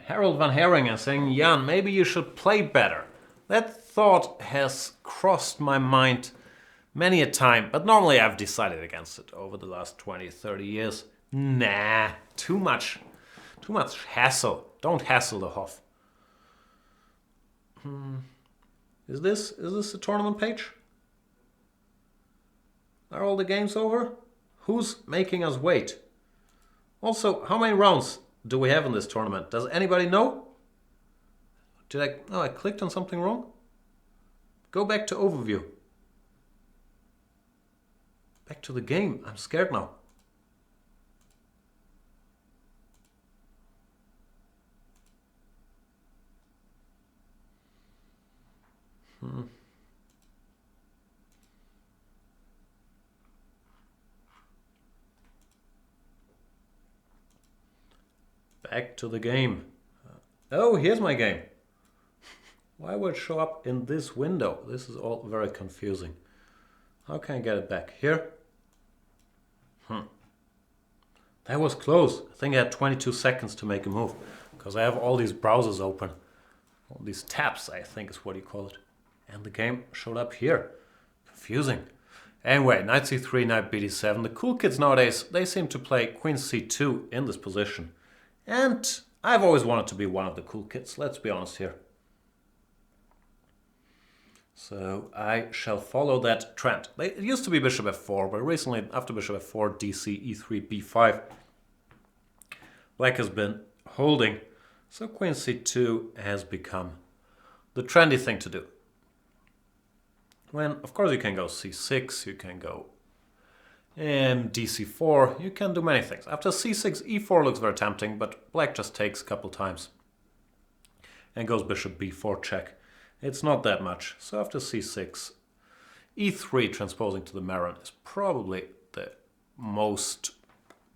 Harold Van Heringen saying, Jan, maybe you should play better. That thought has crossed my mind many a time, but normally I've decided against it over the last 20, 30 years. Nah, too much hassle. Don't hassle the Hoff. Is this the tournament page? Are all the games over? Who's making us wait? Also, how many rounds do we have in this tournament? Does anybody know? I clicked on something wrong? Go back to overview. Back to the game. I'm scared now. Back to the game. Oh, here's my game. Why would it show up in this window? This is all very confusing. How can I get it back? Here? That was close. I think I had 22 seconds to make a move, because I have all these browsers open. All these tabs, I think is what you call it. And the game showed up here. Confusing. Anyway, knight c3, knight bd7. The cool kids nowadays, they seem to play queen c2 in this position. And I've always wanted to be one of the cool kids, let's be honest here. So I shall follow that trend. It used to be bishop f4, but recently after bishop f4, dc, e3, b5, black has been holding. So queen c2 has become the trendy thing to do. When, of course, you can go c6, you can go dc4, you can do many things. After c6, e4 looks very tempting, but black just takes a couple times and goes bishop b4 check. It's not that much. So after c6, e3 transposing to the Maron is probably the most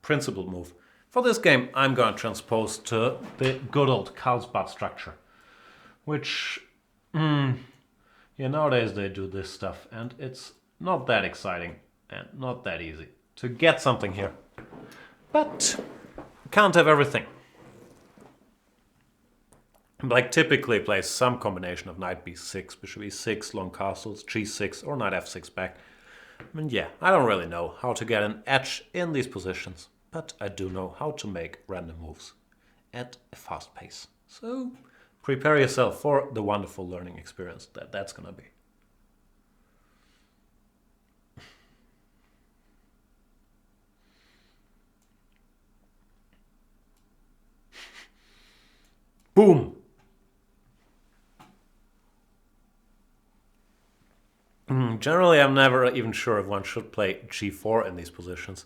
principled move. For this game, I'm going to transpose to the good old Carlsbad structure, which, nowadays they do this stuff, and it's not that exciting and not that easy to get something here. But can't have everything. Black typically plays some combination of knight b6, bishop e6, long castles, g6, or knight f6 back. And yeah, I don't really know how to get an edge in these positions, but I do know how to make random moves at a fast pace. So prepare yourself for the wonderful learning experience that's gonna be. Boom! Generally, I'm never even sure if one should play g4 in these positions.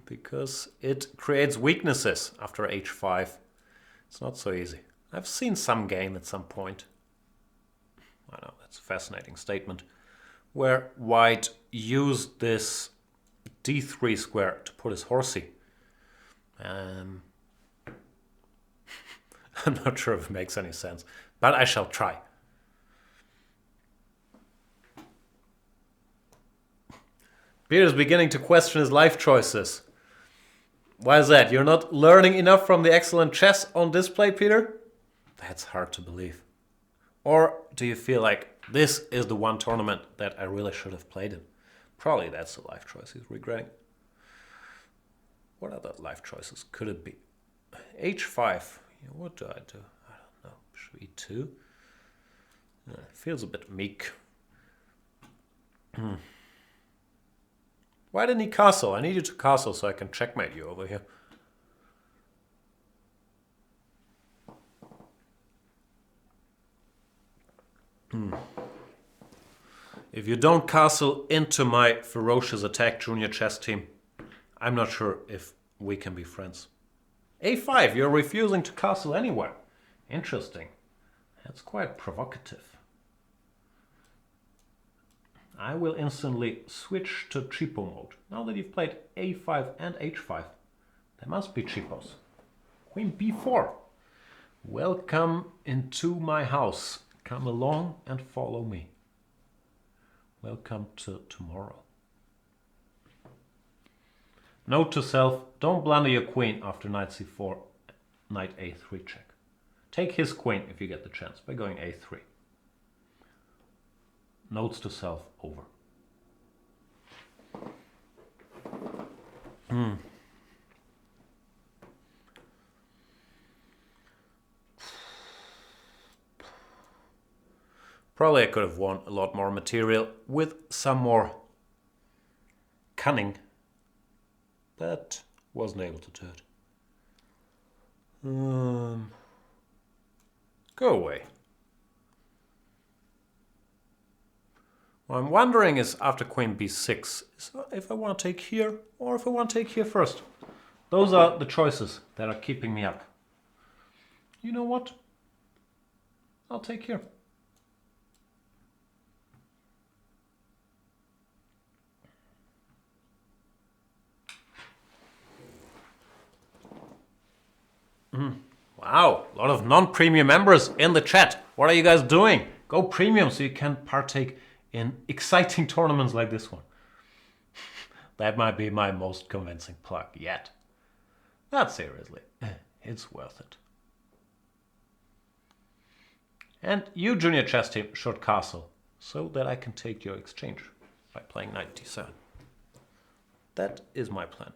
Because it creates weaknesses after h5. It's not so easy. I've seen some game at some point. I know, that's a fascinating statement. Where white used this d3 square to put his horsey. I'm not sure if it makes any sense, but I shall try. Peter's beginning to question his life choices. Why is that? You're not learning enough from the excellent chess on display, Peter? That's hard to believe. Or do you feel like this is the one tournament that I really should have played in? Probably that's the life choice he's regretting. What other life choices could it be? h5. What do I do? I don't know. Bishop e2. Feels a bit meek. Why didn't he castle? I need you to castle so I can checkmate you over here. If you don't castle into my ferocious attack junior chess team, I'm not sure if we can be friends. a5, you're refusing to castle anywhere. Interesting. That's quite provocative. I will instantly switch to cheapo mode. Now that you've played a5 and h5, there must be cheapos. Queen b4. Welcome into my house. Come along and follow me. Welcome to tomorrow. Note to self, don't blunder your queen after knight c4, knight a3 check. Take his queen if you get the chance by going a3. Notes to self over. Probably I could have won a lot more material with some more cunning, but wasn't able to do it. Go away. What I'm wondering is after queen b6, if I want to take here or if I want to take here first. Those are the choices that are keeping me up. You know what? I'll take here. Wow, a lot of non-premium members in the chat. What are you guys doing? Go premium so you can partake in exciting tournaments like this one. That might be my most convincing plug yet. Not seriously, it's worth it. And you, junior chess team, should castle so that I can take your exchange by playing knight d7. That is my plan.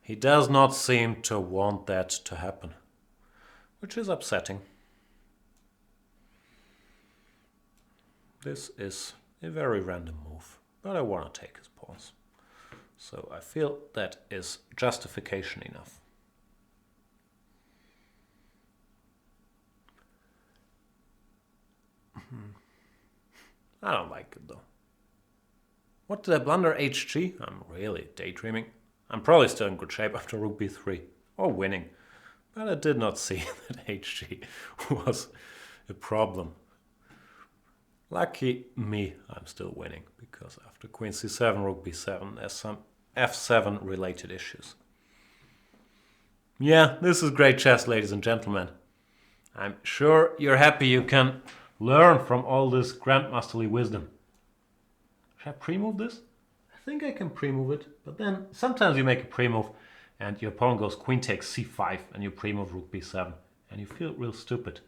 He does not seem to want that to happen, which is upsetting. This is a very random move, but I want to take his pawns. So I feel that is justification enough. I don't like it though. What did I blunder? HG? I'm really daydreaming. I'm probably still in good shape after rook b3, or winning. But I did not see that HG was a problem. Lucky me, I'm still winning, because after queen c7, rook b7, there's some f7 related issues. Yeah, this is great chess, ladies and gentlemen. I'm sure you're happy you can learn from all this grandmasterly wisdom. Should I pre-move this? I think I can pre-move it, but then sometimes you make a pre-move and your opponent goes queen takes c5 and you pre-move rook b7 and you feel real stupid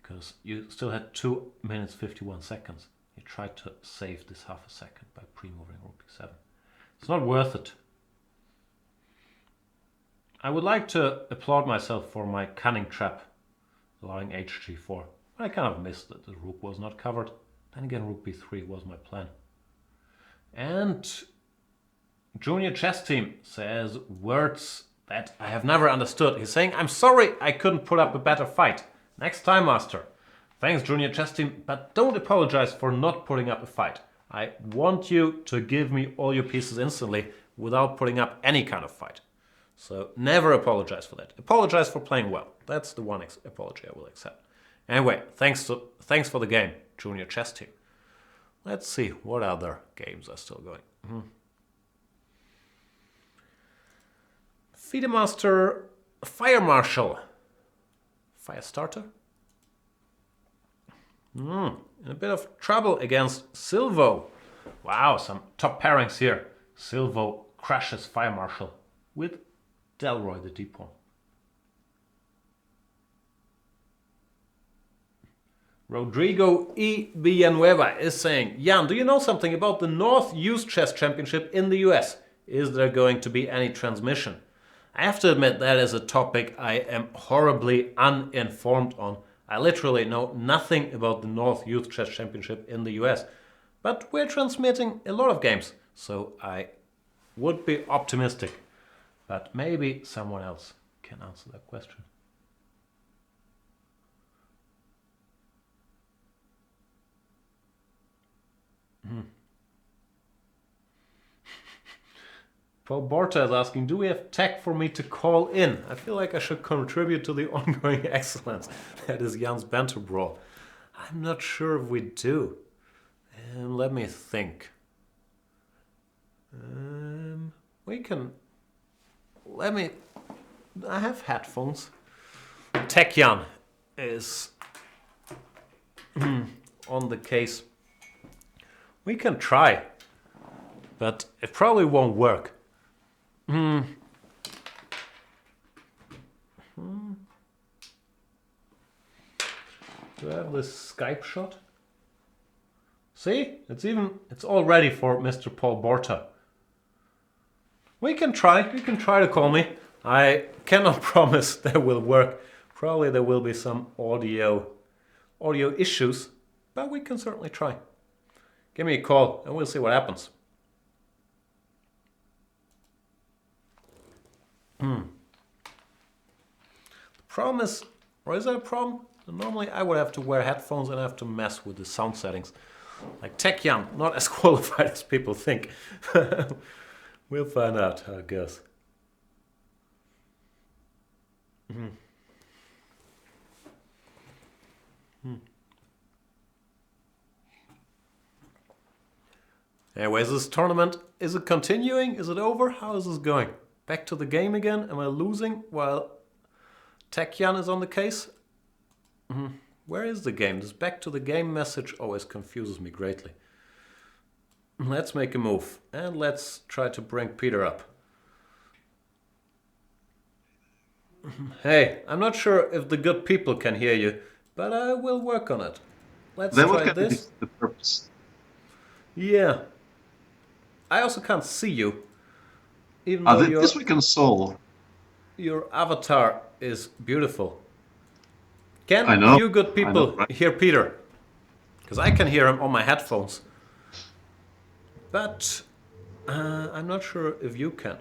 because you still had 2 minutes 51 seconds. You tried to save this half a second by pre-moving rook b7. It's not worth it. I would like to applaud myself for my cunning trap, allowing hg4. I kind of missed that the rook was not covered. Then again, rook b3 was my plan. And Junior Chess Team says words that I have never understood. He's saying, I'm sorry I couldn't put up a better fight. Next time, Master. Thanks, Junior Chess Team, but don't apologize for not putting up a fight. I want you to give me all your pieces instantly without putting up any kind of fight. So never apologize for that. Apologize for playing well. That's the one apology I will accept. Anyway, thanks for the game, Junior Chess Team. Let's see what other games are still going. FIDE Master Fire Marshal. Fire Starter. In a bit of trouble against Silvo. Wow, some top pairings here. Silvo crushes Fire Marshal with Delroy the d-pawn. Rodrigo E. Villanueva is saying, Jan, do you know something about the North Youth Chess Championship in the US? Is there going to be any transmission? I have to admit that is a topic I am horribly uninformed on. I literally know nothing about the North Youth Chess Championship in the US. But we're transmitting a lot of games, so I would be optimistic. But maybe someone else can answer that question. Paul Borta is asking, do we have tech for me to call in? I feel like I should contribute to the ongoing excellence that is Jan's Banter Brawl. I'm not sure if we do. Let me think. We can... I have headphones. Tech Jan is on the case. We can try, but it probably won't work. Do I have this Skype shot? See? It's all ready for Mr. Paul Borta. We can try. You can try to call me. I cannot promise that will work. Probably there will be some audio issues, but we can certainly try. Give me a call and we'll see what happens. The problem is, or is that a problem? Normally I would have to wear headphones and have to mess with the sound settings. Like Tech Jan, not as qualified as people think. We'll find out how it goes. Anyways, this tournament, is it continuing? Is it over? How is this going? Back to the game again? Am I losing while Tech Jan is on the case? Where is the game? This back to the game message always confuses me greatly. Let's make a move and let's try to bring Peter up. Hey, I'm not sure if the good people can hear you, but I will work on it. Let's try this. The purpose. Yeah. I also can't see you. Even though this we can solve. Your avatar is beautiful. Can I know. you good people hear Peter? Because I can hear him on my headphones. But I'm not sure if you can.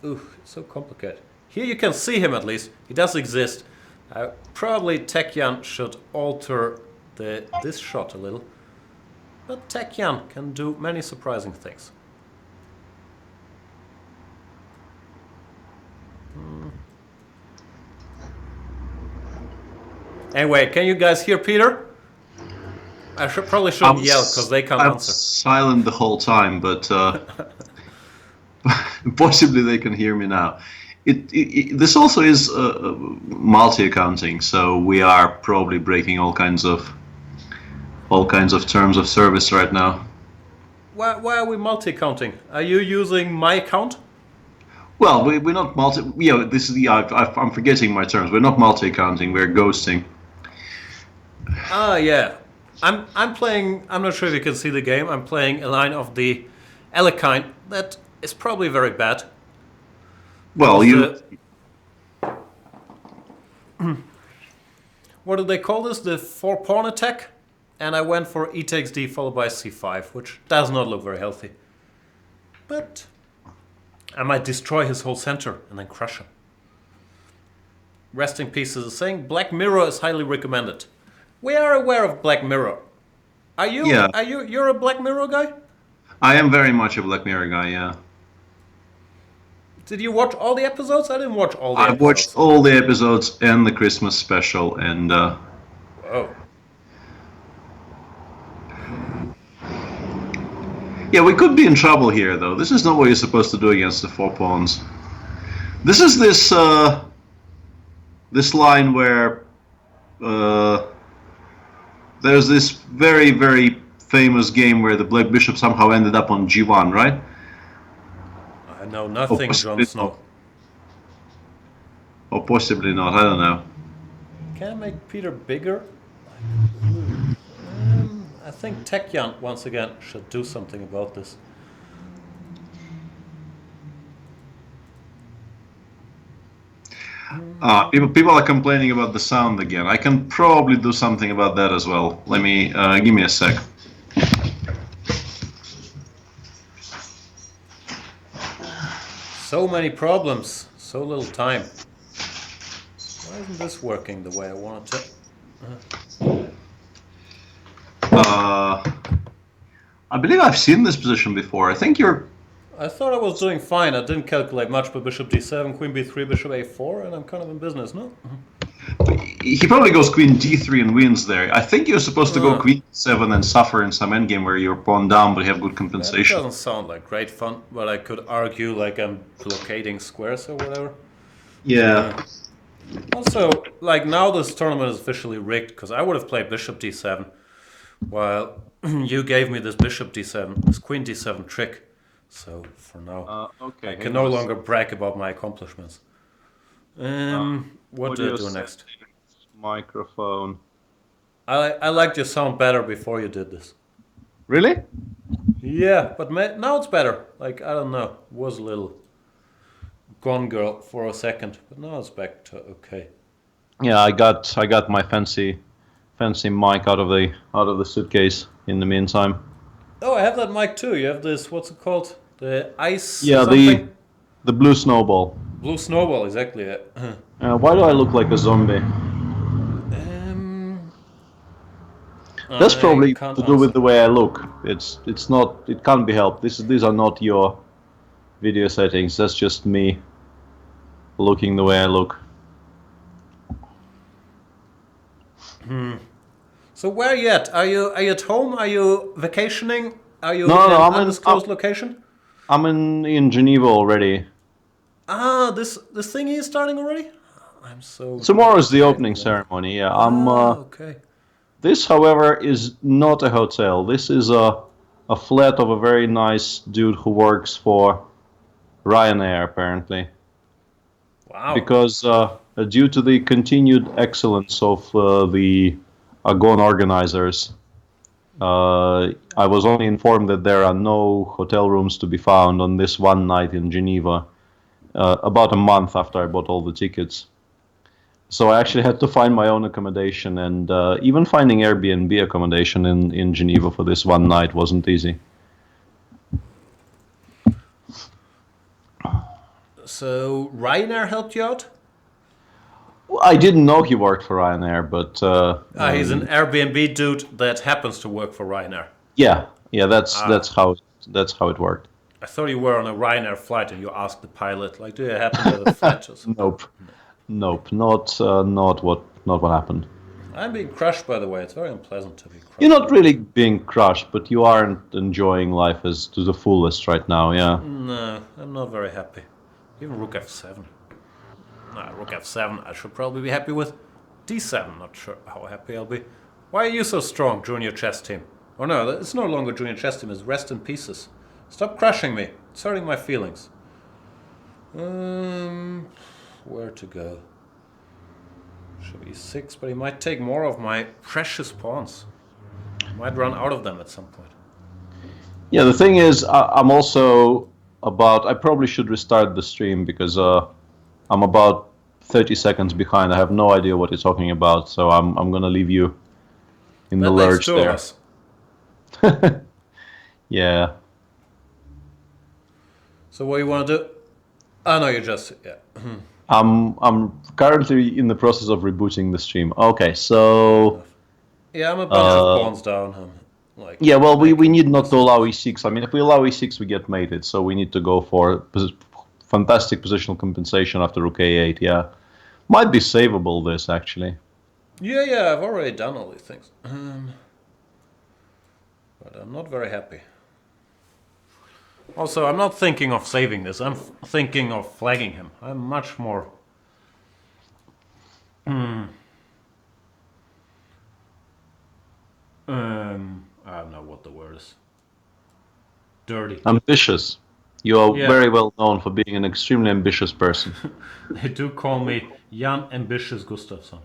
Ooh, it's so complicated. Here you can see him at least. He does exist. Probably Tech Jan should alter this shot a little. But Tech Jan can do many surprising things. Anyway, can you guys hear Peter? I probably shouldn't yell because they can't answer. I'm silent the whole time, but possibly they can hear me now. This also is multi-accounting, so we are probably breaking all kinds of terms of service right now. Why are we multi-accounting? Are you using my account? Well, we're not multi. Yeah, this is the. I'm forgetting my terms. We're not multi-accounting. We're ghosting. Ah, yeah. I'm playing. I'm not sure if you can see the game. I'm playing a line of the Elekine that is probably very bad. Well, what do they call this? The 4-pawn attack? And I went for e takes d followed by c5, which does not look very healthy. But I might destroy his whole center and then crush him. Resting Peace is saying Black Mirror is highly recommended. We are aware of Black Mirror. Are you? Yeah. You're a Black Mirror guy? I am very much a Black Mirror guy. Yeah. Did you watch all the episodes? I didn't watch all the episodes. I've watched all the episodes and the Christmas special, and oh. Yeah, we could be in trouble here, though. This is not what you're supposed to do against the 4 pawns. This is this line where there's this very, very famous game where the Black Bishop somehow ended up on G1, right? I know nothing, Jon Snow. Or possibly not, I don't know. Can I make Peter bigger? I think Tech Jan, once again, should do something about this. People are complaining about the sound again. I can probably do something about that as well. Let me, give me a sec. So many problems, so little time. Why isn't this working the way I want it to? I believe I've seen this position before. I think you're... I thought I was doing fine. I didn't calculate much, but Bishop d7, Queen b3, Bishop a4, and I'm kind of in business, no? He probably goes Queen d3 and wins there. I think you're supposed to go Queen d7 and suffer in some endgame where you're pawn down but you have good compensation. That doesn't sound like great fun, but I could argue like I'm blockading squares or whatever. Yeah. Also, like now this tournament is officially rigged, because I would have played Bishop d7, while you gave me this Bishop d7, this Queen d7 trick. So, for now, okay, I can no longer brag about my accomplishments. What do I do next? Microphone. I liked your sound better before you did this. Really? Yeah, but now it's better. Like, I don't know, was a little gone girl for a second, but now it's back to okay. Yeah, I got my fancy mic out of the suitcase in the meantime. Oh, I have that mic too. You have this, what's it called? The ice. Yeah, something? the blue snowball. Blue snowball, exactly. Why do I look like a zombie? That's probably to do with the way I look. It's not. It can't be helped. These are not your video settings. That's just me looking the way I look. So where are you at? Are you at home? Are you vacationing? Are you No, in an I'm undisclosed location? I'm in Geneva already. Ah, this thingy is starting already? I'm so... Tomorrow is the opening ceremony, yeah. Okay. This, however, is not a hotel. This is a flat of a very nice dude who works for Ryanair, apparently. Wow. Because due to the continued excellence of the Agon organizers, I was only informed that there are no hotel rooms to be found on this one night in Geneva, about a month after I bought all the tickets. So I actually had to find my own accommodation, and even finding Airbnb accommodation in Geneva for this one night wasn't easy. So Ryanair helped you out? Well, I didn't know he worked for Ryanair, but He's an Airbnb dude that happens to work for Ryanair. yeah, that's how it worked. I thought you were on a Ryanair flight and you asked the pilot, like, do you happen to have a flight or something? Nope, nope, not what happened. I'm being crushed, by the way. It's very unpleasant to be crushed. You're not really being crushed, but you aren't enjoying life as to the fullest right now. Yeah. No, I'm not very happy. Even Rook F7. Nah, Rook F7 I should probably be happy with. D7, not sure how happy I'll be. Why are you so strong, junior chess team? Oh no, it's no longer junior chess team, it's rest in pieces. Stop crushing me. It's hurting my feelings. Where to go? Should be 6, but he might take more of my precious pawns. I might run out of them at some point. Yeah, the thing is, I'm also I probably should restart the stream because I'm about 30 seconds behind. I have no idea what you're talking about, so I'm gonna leave you in the lurch there. Yeah. So what do you want to do? Oh no, you just I'm currently in the process of rebooting the stream. Okay, so yeah, I'm a bunch of pawns down. Yeah, well, we need not to allow e6. I mean, if we allow e6, we get mated, so we need to go for fantastic positional compensation after rook a8, yeah. Might be savable, this, actually. Yeah, I've already done all these things. But I'm not very happy. Also, I'm not thinking of saving this. I'm thinking of flagging him. I'm much more... I don't know what the word is. Dirty. Ambitious. You are very well known for being an extremely ambitious person. They do call me Jan Ambitious Gustafsson.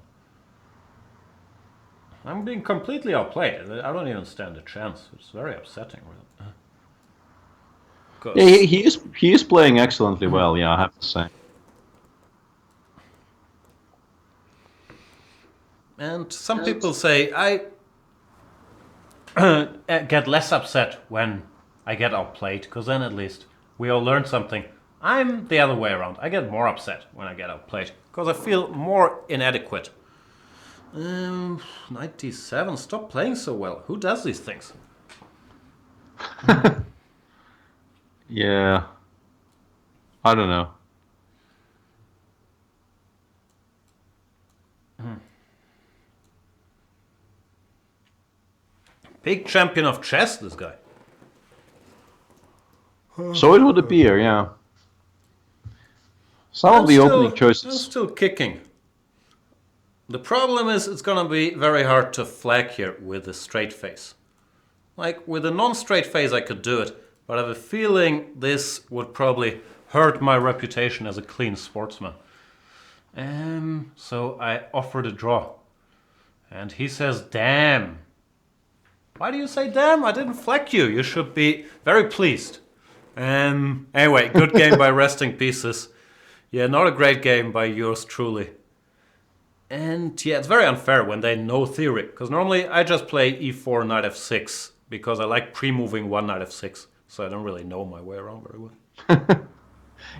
I'm being completely outplayed. I don't even stand a chance. It's very upsetting. Yeah, he is playing excellently well, yeah, I have to say. And some people say I get less upset when I get outplayed, because then at least we all learn something. I'm the other way around. I get more upset when I get outplayed, because I feel more inadequate. Knight d7, stop playing so well. Who does these things? Yeah. I don't know. Big champion of chess, this guy. So it would appear, yeah. Some of the opening choices... I'm still kicking. The problem is it's gonna be very hard to flag here with a straight face. Like, with a non-straight face I could do it, but I have a feeling this would probably hurt my reputation as a clean sportsman. So I offered a draw. And he says, damn. Why do you say damn? I didn't flag you. You should be very pleased. Anyway, good game by Resting Pieces. Yeah, not a great game by yours truly. And yeah, it's very unfair when they know theory. Because normally I just play e4, knight f6. Because I like pre-moving one knight f6. So I don't really know my way around very well.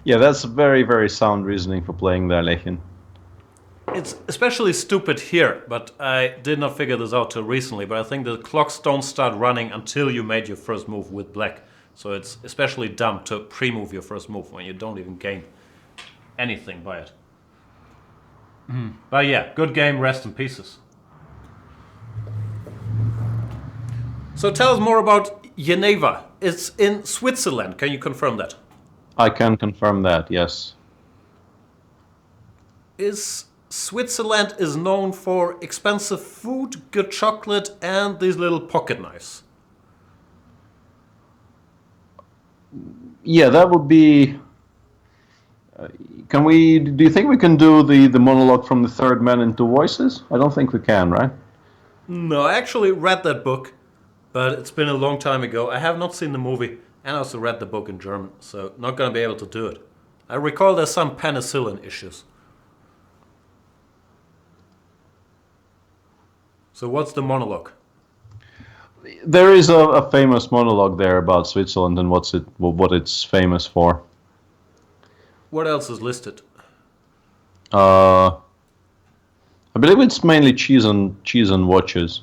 Yeah, that's very, very sound reasoning for playing there, Lechin. It's especially stupid here, but I did not figure this out till recently. But I think the clocks don't start running until you made your first move with black. So it's especially dumb to pre-move your first move when you don't even gain anything by it. But yeah, good game, rest in pieces. So tell us more about Geneva. It's in Switzerland. Can you confirm that? I can confirm that, yes. Switzerland is known for expensive food, good chocolate, and these little pocket knives. Yeah, that would be... do you think we can do the monologue from the third man in two voices? I don't think we can, right? No, I actually read that book, but it's been a long time ago. I have not seen the movie, and I also read the book in German, so not gonna be able to do it. I recall there's some penicillin issues. So what's the monologue? There is a famous monologue there about Switzerland and what it's famous for. What else is listed? I believe it's mainly cheese and watches.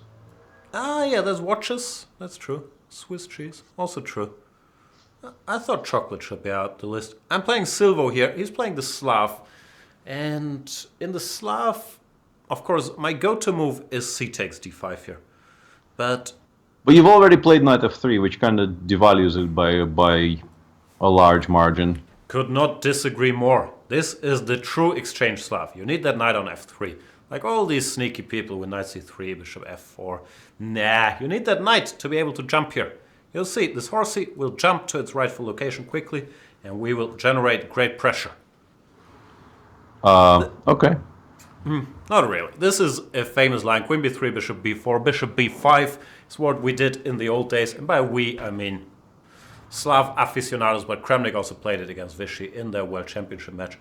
Ah, yeah, there's watches. That's true. Swiss cheese, also true. I thought chocolate should be out the list. I'm playing Silvo here. He's playing the Slav. And in the Slav, of course, my go-to move is c takes d5 here. But you've already played knight f3, which kind of devalues it by a large margin. could not disagree more. This is the true exchange Slav. You need that knight on f3. Like all these sneaky people with knight c3, bishop f4. Nah, you need that knight to be able to jump here. You'll see, this horsey will jump to its rightful location quickly, and we will generate great pressure. Okay. Not really. This is a famous line. Queen b3, bishop b4, bishop b5 is what we did in the old days. And by we, I mean Slav aficionados, but Kramnik also played it against Vichy in their World Championship match.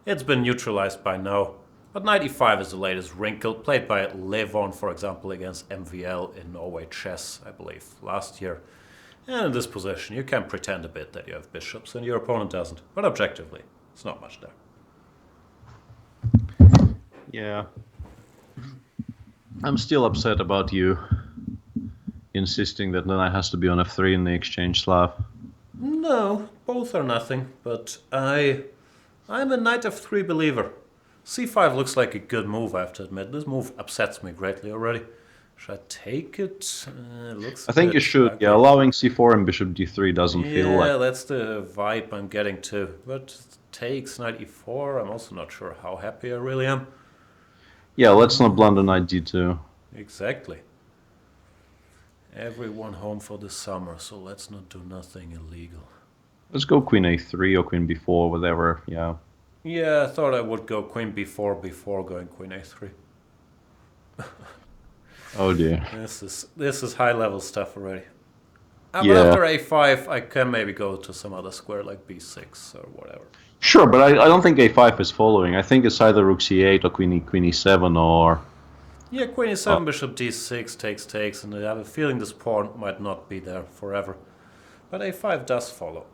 It's been neutralized by now. But knight e5 is the latest wrinkle, played by Levon, for example, against MVL in Norway chess, I believe, last year. And in this position, you can pretend a bit that you have bishops and your opponent doesn't. But objectively, it's not much there. Yeah. I'm still upset about you insisting that the knight has to be on f3 in the exchange Slav. No, both are nothing, but I'm a knight f3 believer. c5 looks like a good move, I have to admit. This move upsets me greatly already. Should I take it? I think you should. ugly. Yeah, allowing c4 and bishop d3 doesn't feel like... Yeah, that's the vibe I'm getting to. But takes knight e4, I'm also not sure how happy I really am. Yeah, let's not blunder knight d2. Exactly. Everyone home for the summer, so let's not do nothing illegal. Let's go queen a3 or queen b4, whatever, yeah. Yeah, I thought I would go queen b4 before going queen a3. Oh dear. This is high level stuff already. But Yeah. after a5, I can maybe go to some other square like b6 or whatever. Sure, but I don't think a5 is following. I think it's either rook c8 or queen e7 or... Yeah, queen e7, bishop d6 takes, and I have a feeling this pawn might not be there forever. But a5 does follow.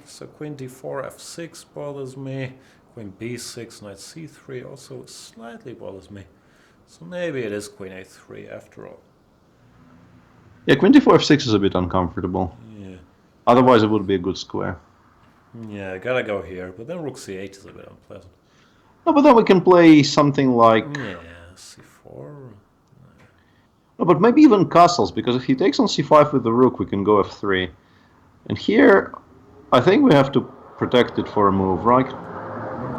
So queen d4, f6 bothers me. Queen b6, knight c3 also slightly bothers me. So maybe it is queen a3 after all. Yeah, queen d4, f6 is a bit uncomfortable. Yeah. Otherwise it would be a good square. Yeah, I gotta go here, but then rook c8 is a bit unpleasant. No, but then we can play something like... Yeah, c4. No, but maybe even castles, because if he takes on c5 with the rook, we can go f3. And here, I think we have to protect it for a move, right?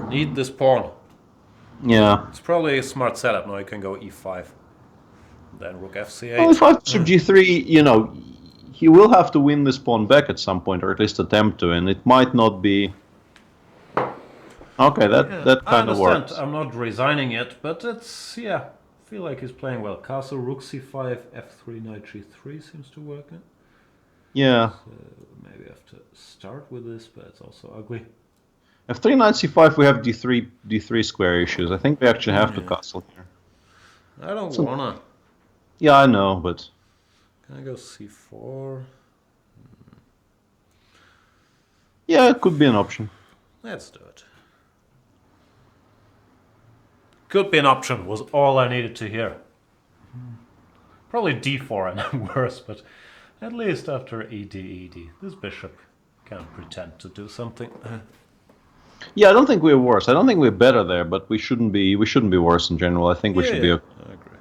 Need this pawn. Yeah. It's probably a smart setup. Now you can go e5. Then rook fc8. Well, if I bishop g3, you know, he will have to win this pawn back at some point, or at least attempt to, and it might not be... Okay, that kind of works. I'm not resigning it, but it's, yeah, I feel like he's playing well. Castle, rook c5, f3, knight g3 seems to work. Yeah. So maybe I have to start with this, but it's also ugly. f3, knight c5, we have d3 square issues. I think we actually have to castle here. I don't wanna. Yeah, I know, but... Can I go c4? Yeah, it could be an option. Let's do it. Could be an option was all I needed to hear. Probably d4 and I'm worse, but at least after ed, this bishop can pretend to do something. Yeah, I don't think we're worse. I don't think we're better there, but we shouldn't be worse in general. I think we should be okay. I agree.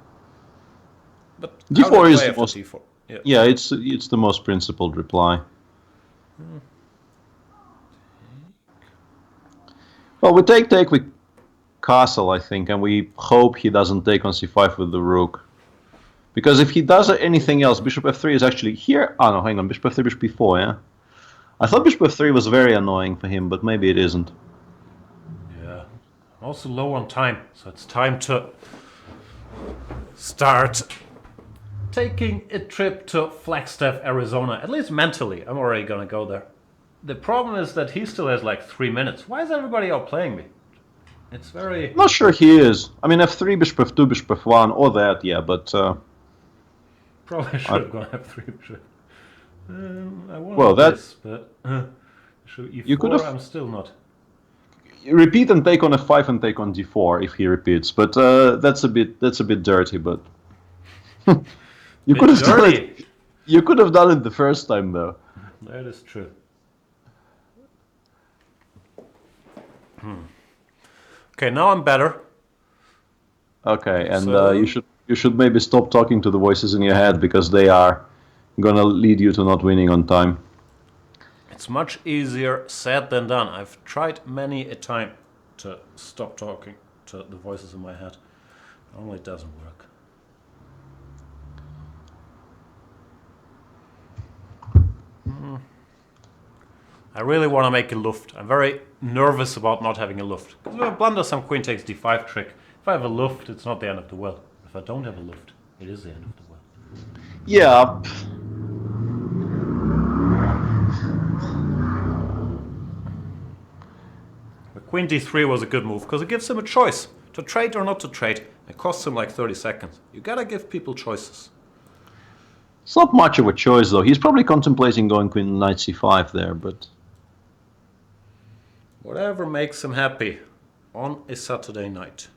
But d4 is the the most... d4? Yeah, it's the most principled reply. Well, we take, we castle, I think, and we hope he doesn't take on c5 with the rook. Because if he does anything else, bishop f3 is actually here. Oh no, hang on, bishop f3, bishop b4, yeah? I thought bishop f3 was very annoying for him, but maybe it isn't. Yeah. I'm also low on time, so it's time to start taking a trip to Flagstaff, Arizona. At least mentally, I'm already gonna go there. The problem is that he still has like 3 minutes. Why is everybody out playing me? It's very... Not sure he is. I mean, f3, bishop f2, bishop f1, or that, yeah, but... Probably should have gone f3 bishop. I wanted well, that... this, but... bishop e4, you could have... I'm still not. Repeat and take on f5 and take on d4 if he repeats, but that's a bit dirty, but... you could have done it. You could have done it the first time, though. That is true. Okay, now I'm better. Okay, and So- you should maybe stop talking to the voices in your head because they are gonna lead you to not winning on time. It's much easier said than done. I've tried many a time to stop talking to the voices in my head. Only it doesn't work. I really want to make a luft. I'm very nervous about not having a luft. Because if I blunder some queen takes d5 trick, if I have a luft, it's not the end of the world. If I don't have a luft, it is the end of the world. Yeah. The queen d3 was a good move because it gives him a choice to trade or not to trade. It costs him like 30 seconds. You gotta give people choices. It's not much of a choice, though. He's probably contemplating going queen knight c5 there, but... Whatever makes him happy on a Saturday night.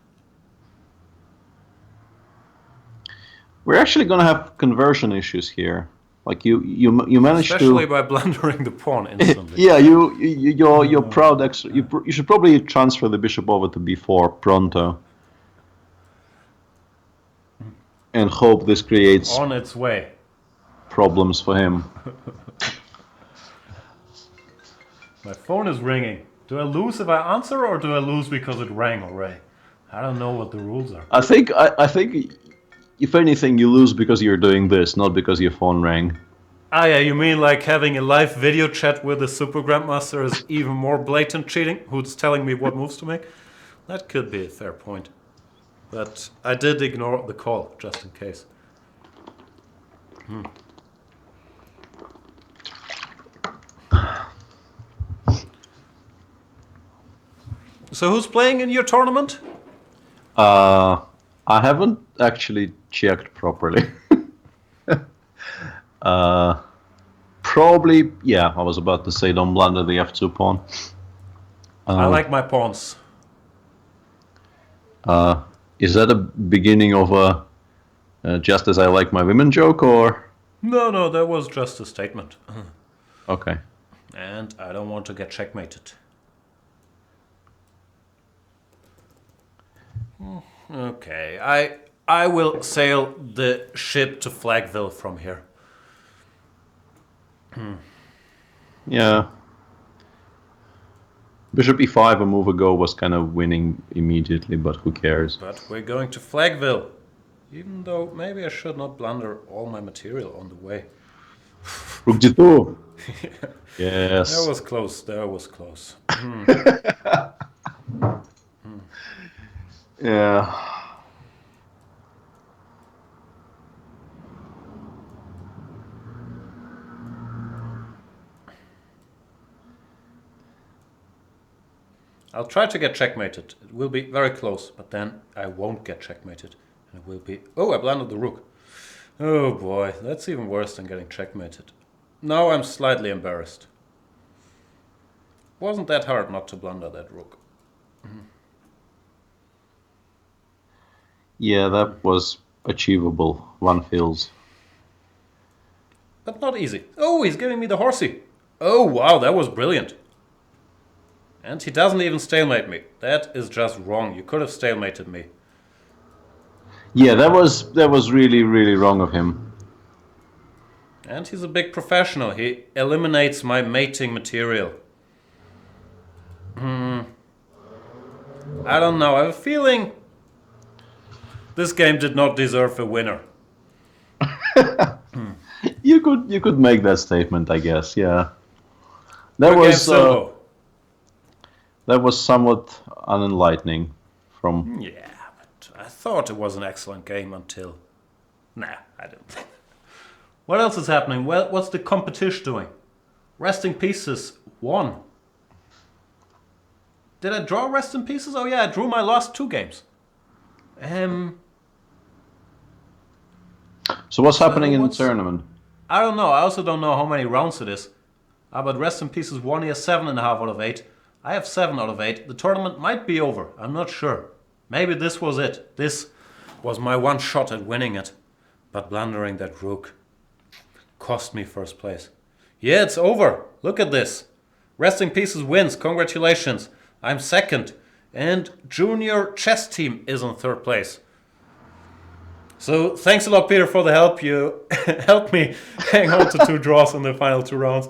We're actually going to have conversion issues here. Like you managed Especially to... by blundering the pawn instantly. Yeah, you're proud. You should probably transfer the bishop over to b4 pronto, and hope this creates On its way. problems for him. My phone is ringing. Do I lose if I answer, or do I lose because it rang already? I don't know what the rules are. I think if anything, you lose because you're doing this, not because your phone rang. Ah, yeah, you mean like having a live video chat with a super grandmaster is even more blatant cheating? Who's telling me what moves to make? That could be a fair point. But I did ignore the call, just in case. So who's playing in your tournament? I haven't actually checked properly. Probably, yeah, I was about to say don't blunder the f2 pawn. I like my pawns. Is that a beginning of a just as I like my women joke, or? No, that was just a statement. Okay. And I don't want to get checkmated. Okay, I will sail the ship to Flagville from here. Yeah. Bishop e5 a move ago was kind of winning immediately, but who cares? But we're going to Flagville. Even though maybe I should not blunder all my material on the way. Rook g2. Yes. That was close, that was close. Yeah. I'll try to get checkmated. It will be very close, but then I won't get checkmated. And it will be... Oh, I blundered the rook. Oh boy, that's even worse than getting checkmated. Now I'm slightly embarrassed. Wasn't that hard not to blunder that rook. Yeah, that was achievable, one feels. But not easy. Oh, he's giving me the horsey. Oh, wow, that was brilliant. And he doesn't even stalemate me. That is just wrong. You could have stalemated me. Yeah, that was really, really wrong of him. And he's a big professional. He eliminates my mating material. I don't know. I have a feeling this game did not deserve a winner. You could make that statement, I guess. Yeah. That was somewhat unenlightening from... Yeah, but I thought it was an excellent game until... Nah, I didn't. What else is happening? Well, what's the competition doing? Resting Pieces won. Did I draw Rest in Pieces? Oh yeah, I drew my last 2 games. So what's So happening in the what's... tournament? I don't know. I also don't know how many rounds it is. But Rest in Pieces won here 7.5 out of 8. I have 7 out of 8. The tournament might be over. I'm not sure. Maybe this was it. This was my one shot at winning it. But blundering that rook cost me first place. Yeah, it's over. Look at this. Rest in Pieces wins. Congratulations. I'm second. And Junior Chess Team is in third place. So thanks a lot, Peter, for the help. You helped me hang on to 2 draws in the final 2 rounds.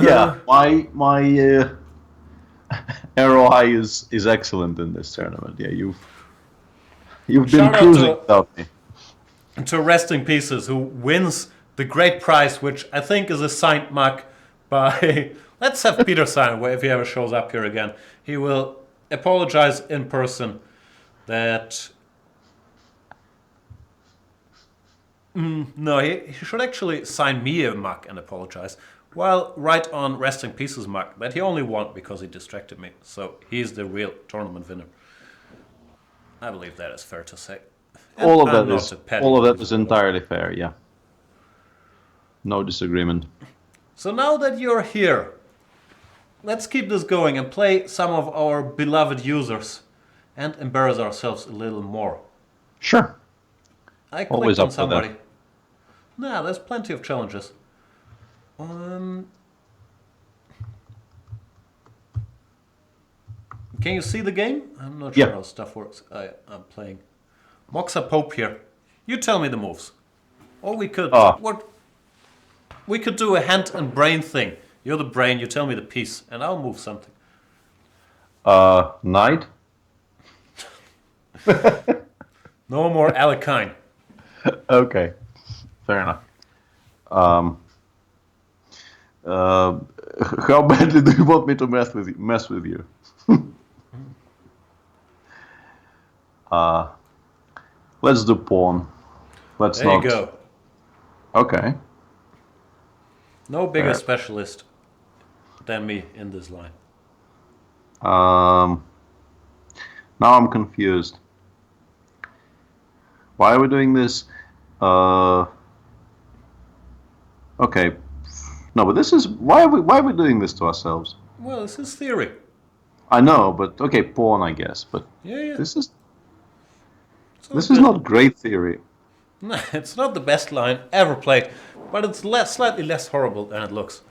Yeah, my ROI is excellent in this tournament. Yeah, you've been Shout out cruising without me. to Rest in Pieces, who wins the great prize, which I think is a signed mug by... Let's have Peter sign it if he ever shows up here again. He will apologize in person that... No, he should actually sign me a mug and apologize. While write on Rest in Pieces mug that he only won because he distracted me. So he's the real tournament winner. I believe that is fair to say. And All of I'm that not is a petty all of that loser is at all. entirely fair. Yeah, no disagreement. So now that you're here, let's keep this going and play some of our beloved users and embarrass ourselves a little more. Sure. I Always clicked on up for that. somebody. Nah, there's plenty of challenges. Can you see the game? I'm not sure Yeah. how stuff works. I'm playing Moxa Pope here. You tell me the moves. Or we could we could do a hand and brain thing. You're the brain, you tell me the piece, and I'll move something. Knight. No more Alekine. Okay, fair enough. How badly do you want me to mess with you? Let's do pawn. Let's There not. you go. Okay. No bigger Fair. specialist than me in this line. Now I'm confused. Why are we doing this? Okay. No, but this is why are we doing this to ourselves? Well, this is theory. I know, but okay, pawn, I guess. But Yeah. this is So not great theory. No, it's not the best line ever played, but it's slightly less horrible than it looks,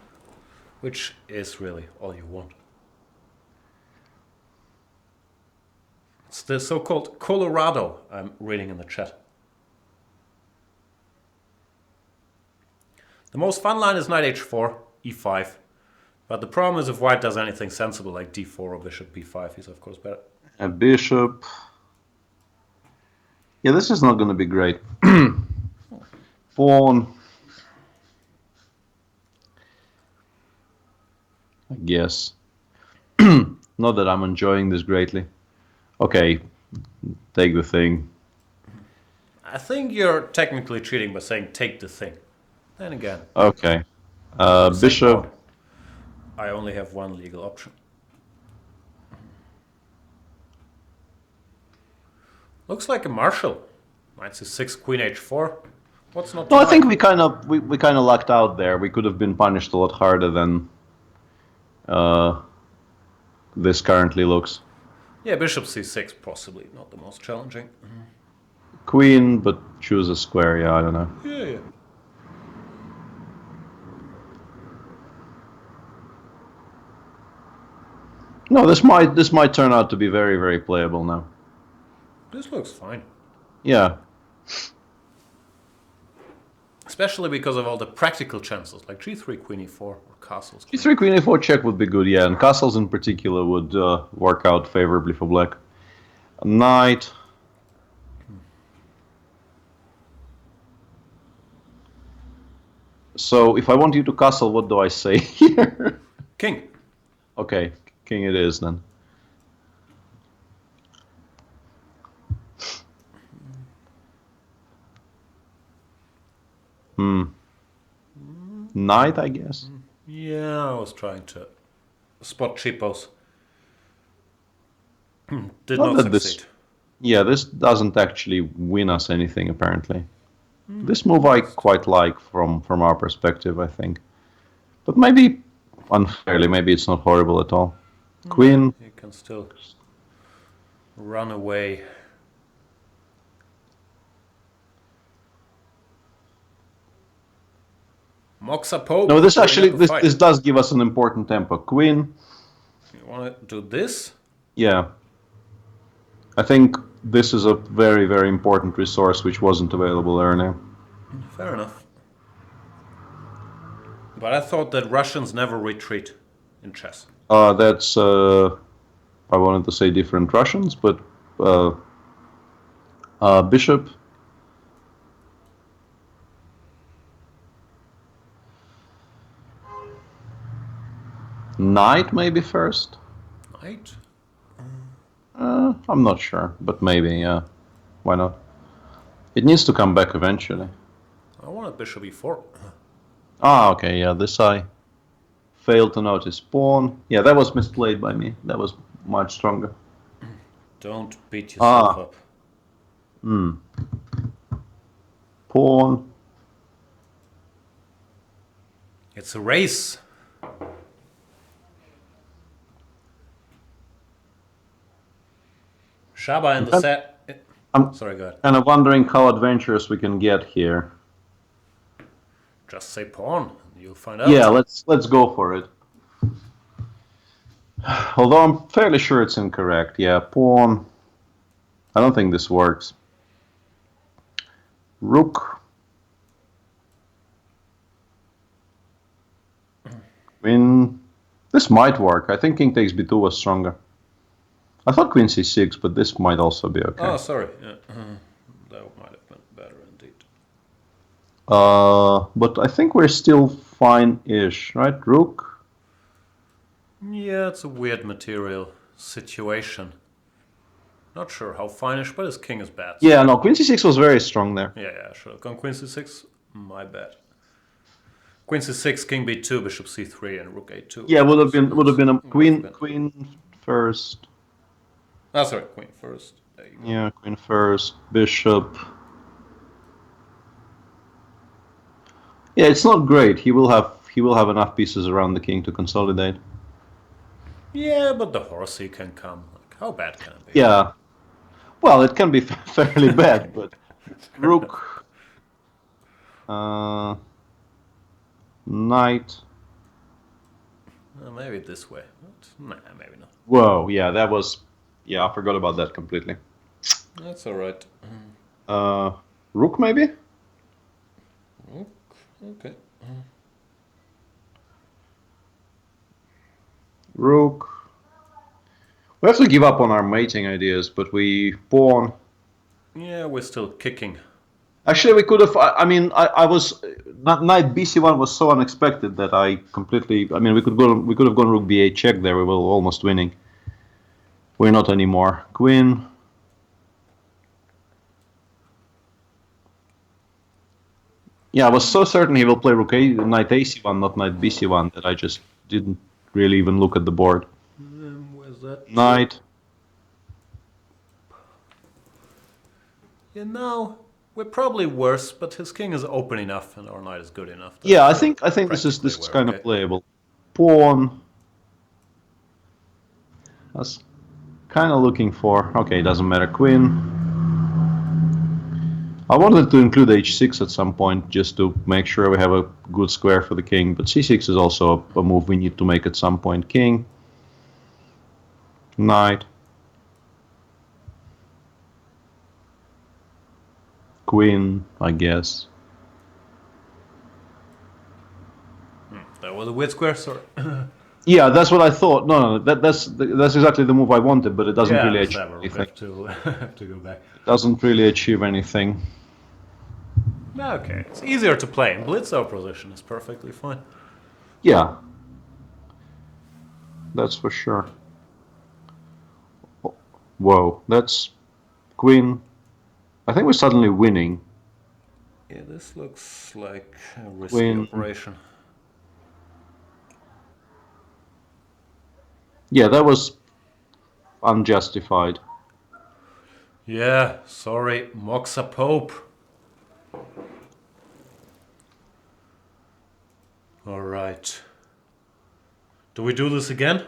which is really all you want. It's the so-called Colorado I'm reading in the chat. The most fun line is knight h4, e5. But the problem is if white does anything sensible like d4 or bishop b5, he's of course better. A bishop. Yeah, this is not going to be great. Pawn. I guess. Not that I'm enjoying this greatly. Okay, take the thing. I think you're technically cheating by saying take the thing. Then again, Okay. same Bishop. pawn. I only have one legal option. Looks like a marshal. Knight c6, queen h4. What's not to No, I like? think we kind of lucked out there. We could have been punished a lot harder than this currently looks. Yeah, bishop c6 possibly not the most challenging. Queen, but choose a square. Yeah, I don't know. Yeah. No, this might turn out to be very, very playable now. This looks fine. Yeah. Especially because of all the practical chances, like g3, queen e4, or castles. G3, queen a4 check would be good, yeah, and castles in particular would work out favorably for black. Knight. So if I want you to castle, what do I say here? King. Okay, king it is then. Knight, I guess. Yeah, I was trying to spot cheapos. Did Not not that succeed. this doesn't actually win us anything, apparently. This move I quite like from our perspective, I think. But maybe unfairly, maybe it's not horrible at all. Queen. You can still run away. Moxa Pope. No, this putting actually, up a this, fight. this does give us an important tempo. Queen. You want to do this? Yeah. I think this is a very, very important resource which wasn't available earlier. Fair enough. But I thought that Russians never retreat in chess. That's, I wanted to say different Russians, but bishop. Knight maybe first? Knight? I'm not sure, but maybe, yeah. Why not? It needs to come back eventually. I wanted bishop e4. Ah, okay, yeah, this I failed to notice. Pawn. Yeah, that was misplayed by me. That was much stronger. Don't beat yourself up. Pawn. It's a race. Shaba in the set. I'm Sorry, go ahead. kind of wondering how adventurous we can get here. Just say pawn. You'll find out. Yeah, let's go for it. Although I'm fairly sure it's incorrect. Yeah, pawn. I don't think this works. Rook. Queen. This might work. I think king takes b2 was stronger. I thought queen c6, but this might also be okay. Oh, sorry. Yeah. That might have been better indeed. But I think we're still fine-ish, right? Rook. Yeah, it's a weird material situation. Not sure how finish, but his king is bad. Yeah, no, queen c6 was very strong there. Yeah, should have gone queen c6. My bad. Queen c6, king b2, bishop c3, and rook a2. Yeah, would have been a queen first. Ah, sorry, queen first. There you go. Yeah, queen first, bishop. Yeah, it's not great. He will have enough pieces around the king to consolidate. Yeah, but the horsey can come. Like, how bad can it be? Yeah. Well, it can be fairly bad, but rook, knight. Maybe this way. But, nah, maybe not. Whoa, yeah, that was. Yeah, I forgot about that completely. That's alright. Rook maybe. Okay. Rook. We have to give up on our mating ideas, but we pawn. Yeah, we're still kicking. Actually, we could have. I mean, I was knight bc1 was so unexpected that I completely. I mean, we could have gone rook b8 check there. We were almost winning. We're not anymore. Queen. Yeah, I was so certain he will play rook a, knight ac1, not knight bc1, that I just didn't really even look at the board. Where's that? Knight. You know, we're probably worse, but his king is open enough and our knight is good enough. Yeah, I think this is kind of playable. Pawn. That's kind of looking for. Okay, doesn't matter. Queen. I wanted to include h6 at some point just to make sure we have a good square for the king, but c6 is also a move we need to make at some point. King. Knight. Queen, I guess. That was a weird square, sorry. Yeah, that's what I thought. No, that's exactly the move I wanted, but it doesn't really achieve anything. Have to go back. It doesn't really achieve anything. Okay, it's easier to play. In blitz, our position is perfectly fine. Yeah, that's for sure. Whoa, that's queen. I think we're suddenly winning. Yeah, this looks like a risky Queen. operation. Yeah, that was unjustified. Yeah, sorry, Moxa Pope. Alright. Do we do this again?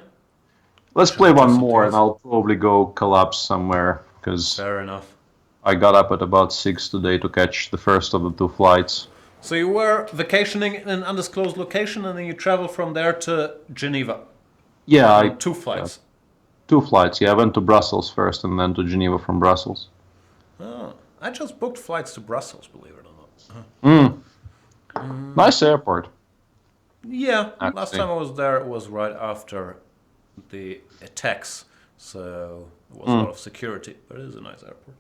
Let's play one Just in more, and case. I'll probably go collapse somewhere because Fair enough. I got up at about 6 today to catch the first of the 2 flights. So you were vacationing in an undisclosed location and then you traveled from there to Geneva Yeah, on 2 flights. 2 flights. Yeah, I went to Brussels first and then to Geneva from Brussels. Oh, I just booked flights to Brussels, believe it or not. Nice airport. Yeah, last Actually. time I was there it was right after the attacks, so there was a lot of security, but it is a nice airport.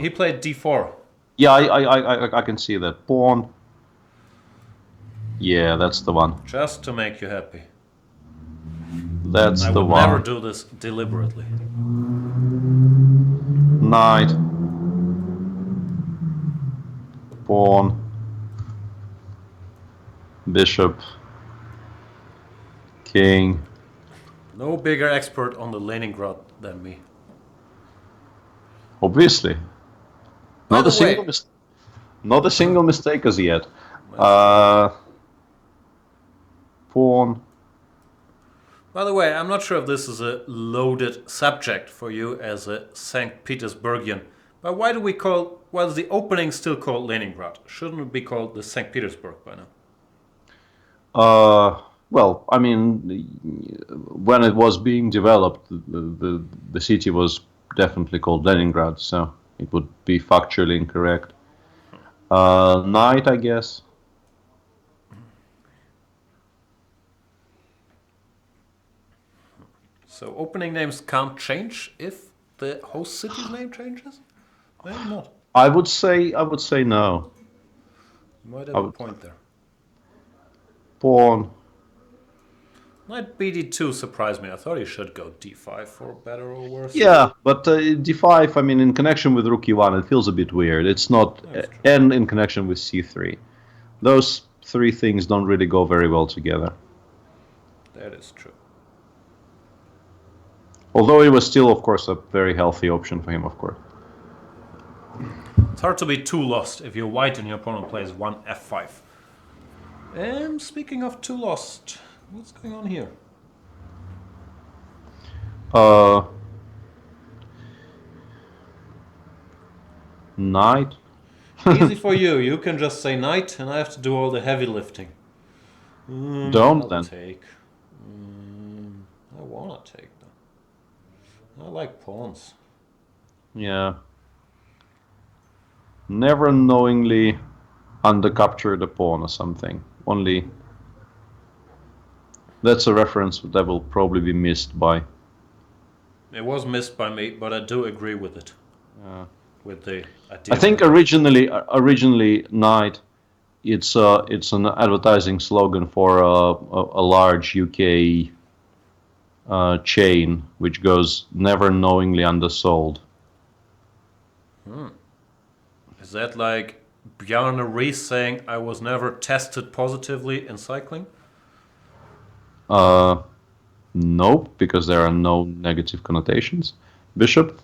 He played d4. Yeah, I can see that. Pawn. Yeah, that's the one. Just to make you happy. That's I the would one. never do this deliberately. Knight. Pawn. Bishop. King. No bigger expert on the Leningrad than me. Obviously. By Not the a single way, mistake. Not a single mistake as yet. that's Pawn. By the way, I'm not sure if this is a loaded subject for you as a St. Petersburgian, but why is the opening still called Leningrad? Shouldn't it be called the St. Petersburg by now? Well, I mean, when it was being developed, the city was definitely called Leningrad, so it would be factually incorrect. Knight, I guess. So opening names can't change if the host city's name changes? Maybe not. I would say no. You might have I a would point there. pawn. Knight BD2 surprised me. I thought he should go D5 for better or worse. Yeah, but d5. I mean, in connection with rook e1, it feels a bit weird. It's not, That's true. and in connection with c3, those 3 things don't really go very well together. That is true. Although it was still, of course, a very healthy option for him, of course. It's hard to be too lost if you're white and your opponent plays one F5. And speaking of too lost, what's going on here? Knight. Easy for you. You can just say knight, and I have to do all the heavy lifting. Don't I'll then. take. I wanna take them. I like pawns. Yeah. Never knowingly undercapture the pawn or something. Only. That's a reference that will probably be missed by. It was missed by me, but I do agree with it. With the idea. I think originally Knight, it's an advertising slogan for a large UK chain which goes never knowingly undersold. Is that like Bjarne Riis saying I was never tested positively in cycling? Nope, because there are no negative connotations. Bishop.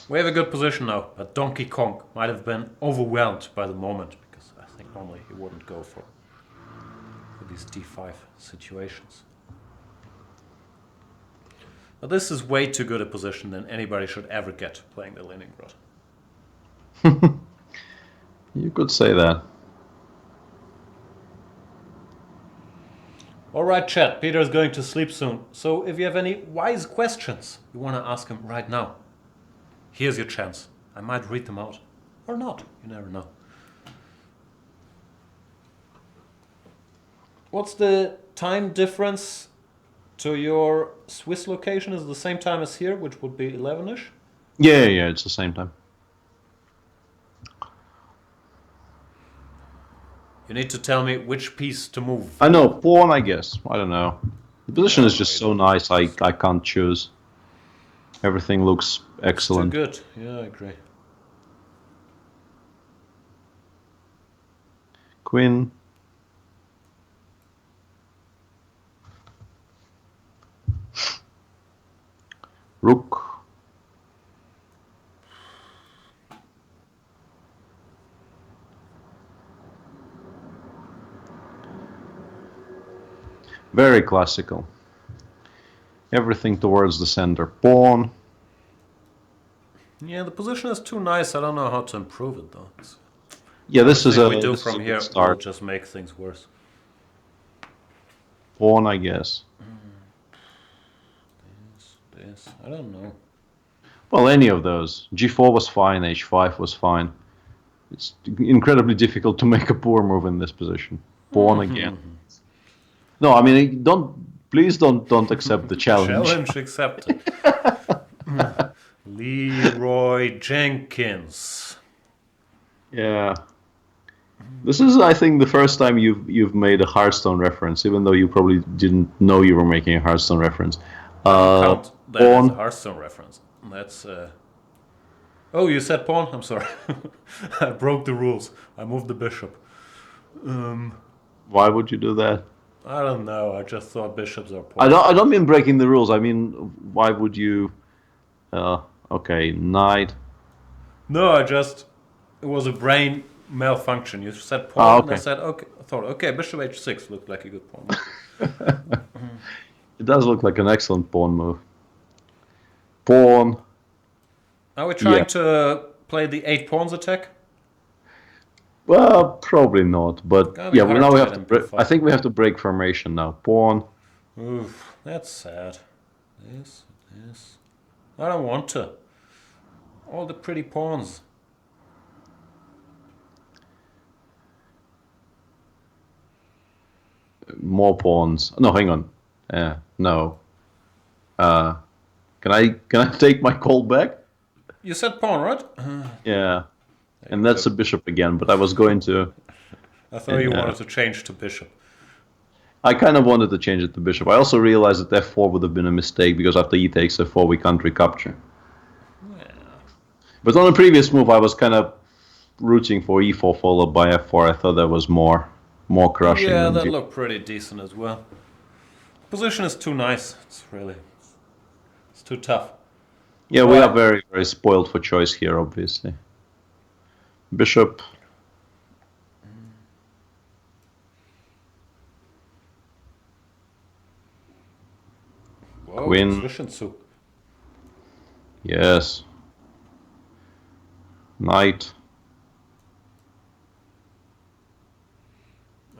We have a good position now, but Donkey Kong might have been overwhelmed by the moment because I think normally he wouldn't go for these d5 situations. But this is way too good a position than anybody should ever get playing the Leningrad. You could say that. Alright chat, Peter's going to sleep soon, so if you have any wise questions you want to ask him right now, here's your chance. I might read them out. Or not, you never know. What's the time difference to your Swiss location? Is it the same time as here, which would be 11ish? Yeah, it's the same time. You need to tell me which piece to move. I know, pawn, I guess. I don't know. The position is just so nice, I can't choose. Everything looks excellent. It's too good. Yeah, I agree. Queen. Rook. Very classical. Everything towards the center. Pawn. Yeah, the position is too nice. I don't know how to improve it though. Yeah, this is a we do this is from a good here will start. just make things worse. Pawn, I guess. This, I don't know. Well, any of those. G4 was fine. H5 was fine. It's incredibly difficult to make a poor move in this position. Pawn again. No, I mean, please don't accept the challenge. Challenge accepted. Leroy Jenkins. Yeah. This is, I think, the first time you've made a Hearthstone reference, even though you probably didn't know you were making a Hearthstone reference. Count that as Pawn. a Hearthstone reference. That's. Oh, you said pawn? I'm sorry. I broke the rules. I moved the bishop. Why would you do that? I don't know. I just thought bishops are pawns. I don't mean breaking the rules. I mean, why would you? Okay, knight. No, it was a brain malfunction. You said pawn, okay. and I said okay. I thought okay, bishop h6 looked like a good pawn. It does look like an excellent pawn move. Pawn. Are we trying to play the 8 pawns attack? Well, probably not. But Gotta be yeah, hard now to we get have to. him to fight. I think we have to break formation now. Pawn. Oof, that's sad. This. I don't want to. All the pretty pawns. More pawns. No, hang on. No. Can I take my call back? You said pawn, right? Yeah. And that's a bishop again, but I was going to. I thought you wanted to change to bishop. I kind of wanted to change it to bishop. I also realized that f4 would have been a mistake because after e takes f4 we can't recapture. Yeah. But on the previous move I was kind of rooting for e4 followed by f4. I thought that was more crushing. Yeah, than that looked pretty decent as well. Position is too nice. It's too tough. Yeah, we are very, very spoiled for choice here, obviously. Bishop. Whoa, Queen. Zwischenzug. Yes. Knight.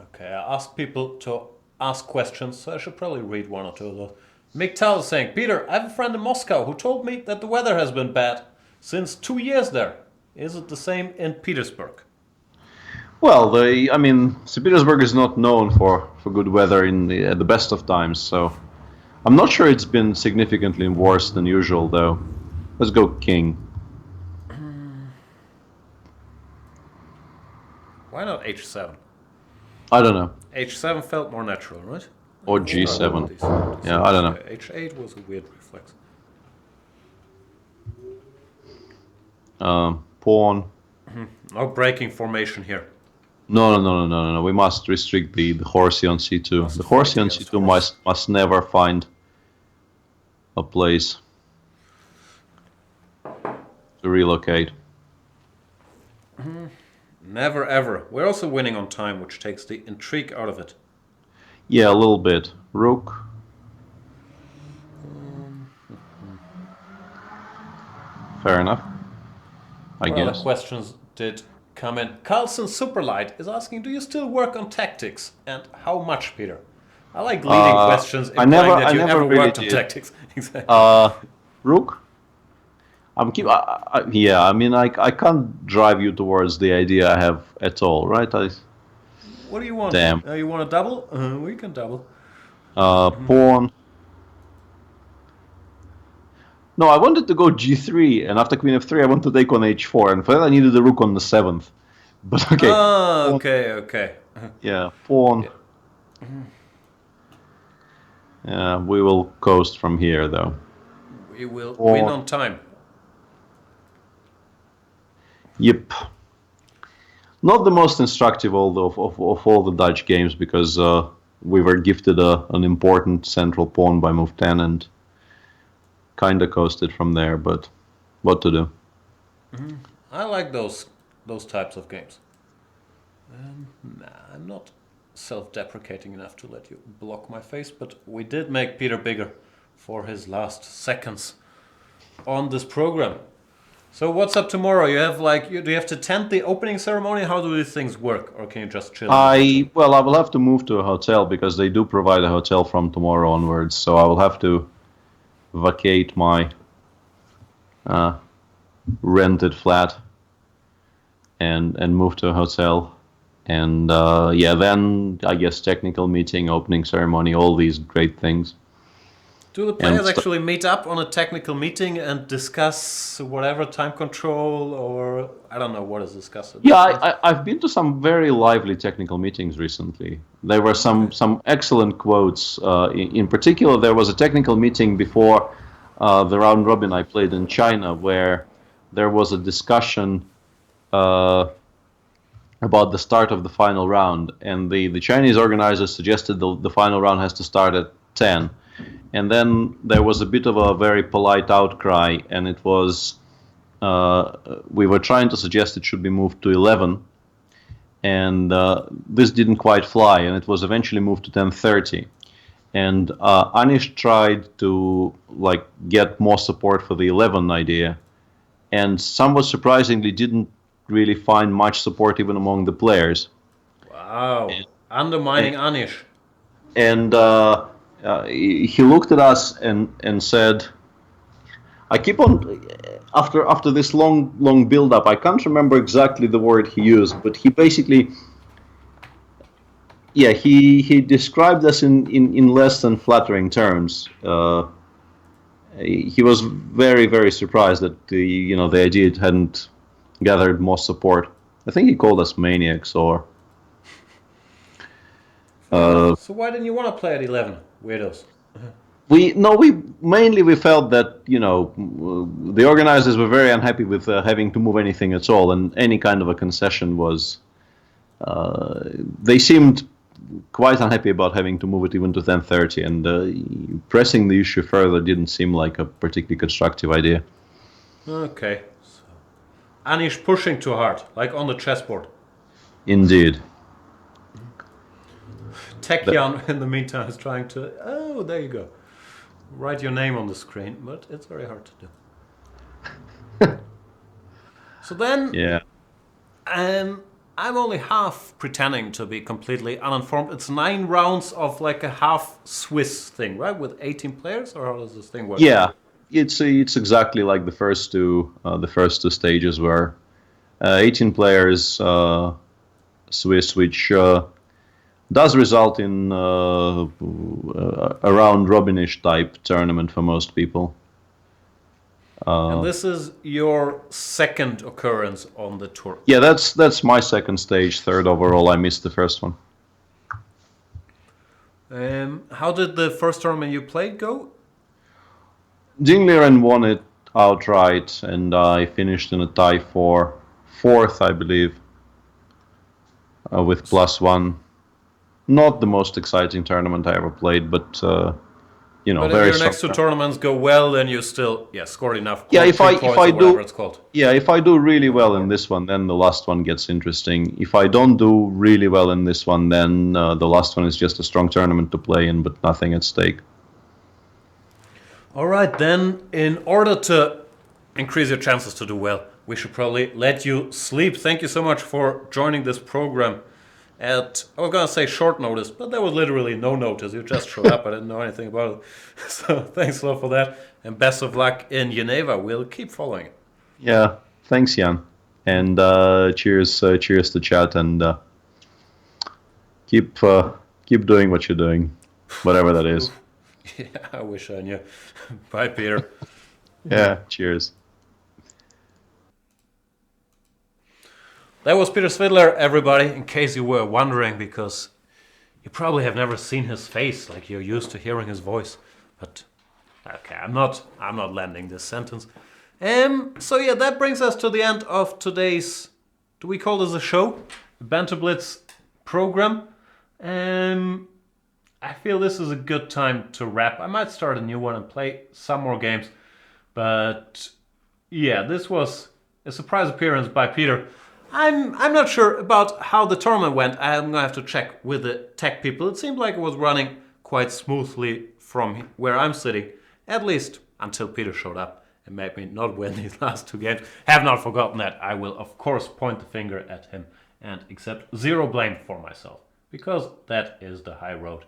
Okay, I asked people to ask questions, so I should probably read one or two of those. Miktal is saying, Peter, I have a friend in Moscow who told me that the weather has been bad since 2 years there. Is it the same in Petersburg? Well, St. Petersburg is not known for good weather at the best of times, so I'm not sure it's been significantly worse than usual, though. Let's go king. Why not h7? I don't know. h7 felt more natural, right? Or g7. These Yeah, I don't know. h8 was a weird reflex. Pawn. No breaking formation here. No. We must restrict the horsey on c2. The horsey on c2 must never find a place to relocate. Never ever. We're also winning on time, which takes the intrigue out of it. Yeah, a little bit. Rook. Fair enough. I What guess. other questions did come in? Carlson Superlight is asking, do you still work on tactics? And how much, Peter? I like leading questions implying that you ever really worked on did. tactics. Exactly. Rook. I can't drive you towards the idea I have at all, right? What do you want? Damn. You want to double? We can double. Pawn. No, I wanted to go g3, and after queen f3, I want to take on h4, and for that I needed the rook on the 7th. But okay. Okay. Yeah, pawn. Yeah, we will coast from here, though. We will win on time. Yep. Not the most instructive of all the Dutch games, because we were gifted an important central pawn by move 10, and kind of coasted from there, but what to do? I like those types of games. Nah, I'm not self-deprecating enough to let you block my face, but we did make Peter bigger for his last seconds on this program. So what's up tomorrow? You have do you have to attend the opening ceremony? How do these things work, or can you just chill? I will have to move to a hotel because they do provide a hotel from tomorrow onwards. So I will have to vacate my rented flat and move to a hotel. And then I guess technical meeting, opening ceremony, all these great things. Do the players actually meet up on a technical meeting and discuss whatever time control, or I don't know what is discussed? Yeah, I've been to some very lively technical meetings recently. There were some excellent quotes. In particular, there was a technical meeting before the round robin I played in China, where there was a discussion about the start of the final round, and the Chinese organizers suggested the final round has to start at 10. And then there was a bit of a very polite outcry, and it was we were trying to suggest it should be moved to 11, and this didn't quite fly, and it was eventually moved to 10:30. And Anish tried to get more support for the 11 idea, and somewhat surprisingly didn't really find much support even among the players. Wow, undermining Anish. And he looked at us and said, I keep on, after this long build-up, I can't remember exactly the word he used, but he basically, he described us in less than flattering terms. He was very, very surprised that the idea hadn't gathered more support. I think he called us maniacs or... So why didn't you want to play at 11, weirdos? We mainly felt that the organizers were very unhappy with having to move anything at all, and any kind of a concession was. They seemed quite unhappy about having to move it even to 10:30, and pressing the issue further didn't seem like a particularly constructive idea. Okay, so Anish pushing too hard, like on the chessboard. Indeed. Tech Jan, in the meantime, is trying to. Oh, there you go. Write your name on the screen, but it's very hard to do. So then, yeah, I'm only half pretending to be completely uninformed. It's 9 rounds of like a half Swiss thing, right? With 18 players, or how does this thing work? Yeah, it's exactly like the first two stages were 18 players Swiss, which does result in a round robinish type tournament for most people. And this is your second occurrence on the tour. Yeah, that's my second stage, third overall. I missed the first one. How did the first tournament you played go? Dingliren won it outright, and I finished in a tie for fourth, I believe, with +1. Not the most exciting tournament I ever played, but But very if your next two tournaments go well, then you still scored enough. If I do, it's called. if I do really well in this one, then the last one gets interesting. If I don't do really well in this one, then the last one is just a strong tournament to play in, but nothing at stake. All right, then, in order to increase your chances to do well, we should probably let you sleep. Thank you so much for joining this program at, I was going to say short notice, but there was literally no notice. You just showed up. I didn't know anything about it. So thanks a lot for that. And best of luck in Geneva. We'll keep following it. Yeah, thanks, Jan. And cheers to chat, and keep doing what you're doing, whatever that is. Yeah, I wish I knew. Bye, Peter. Yeah, cheers. That was Peter Svidler, everybody, in case you were wondering, because you probably have never seen his face, like you're used to hearing his voice. But okay, I'm not landing this sentence. So yeah, that brings us to the end of today's, do we call this a show? The Banter Blitz program. I feel this is a good time to wrap. I might start a new one and play some more games. But yeah, this was a surprise appearance by Peter. I'm not sure about how the tournament went. I'm gonna have to check with the tech people. It seemed like it was running quite smoothly from where I'm sitting, at least until Peter showed up and made me not win these last 2 games. Have not forgotten that. I will of course point the finger at him and accept zero blame for myself, because that is the high road.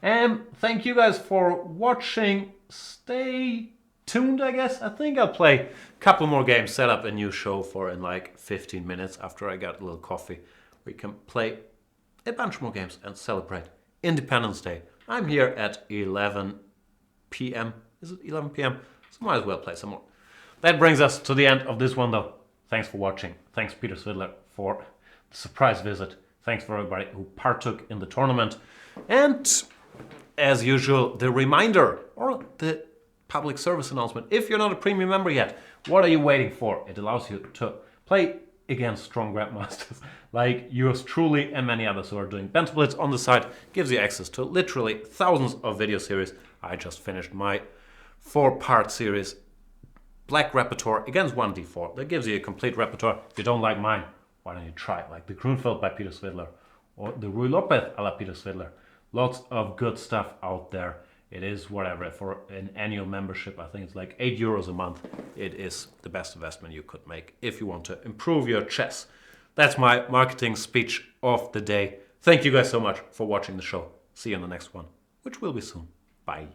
And thank you guys for watching. Stay tuned, I guess. I think I'll play a couple more games, set up a new show for in like 15 minutes after I got a little coffee. We can play a bunch more games and celebrate Independence Day. I'm here at 11 p.m. Is it 11 p.m.? So might as well play some more. That brings us to the end of this one though. Thanks for watching. Thanks Peter Svidler for the surprise visit. Thanks for everybody who partook in the tournament. And as usual, the reminder or the public service announcement. If you're not a premium member yet, what are you waiting for? It allows you to play against strong grandmasters like yours truly and many others who are doing Banter Blitz on the side. Gives you access to literally thousands of video series. I just finished my 4-part series, Black Repertoire against 1d4. That gives you a complete repertoire. If you don't like mine, why don't you try like the Grunfeld by Peter Svidler or the Rui Lopez a la Peter Svidler. Lots of good stuff out there. It is whatever, for an annual membership, I think it's like €8 a month. It is the best investment you could make if you want to improve your chess. That's my marketing speech of the day. Thank you guys so much for watching the show. See you in the next one, which will be soon. Bye.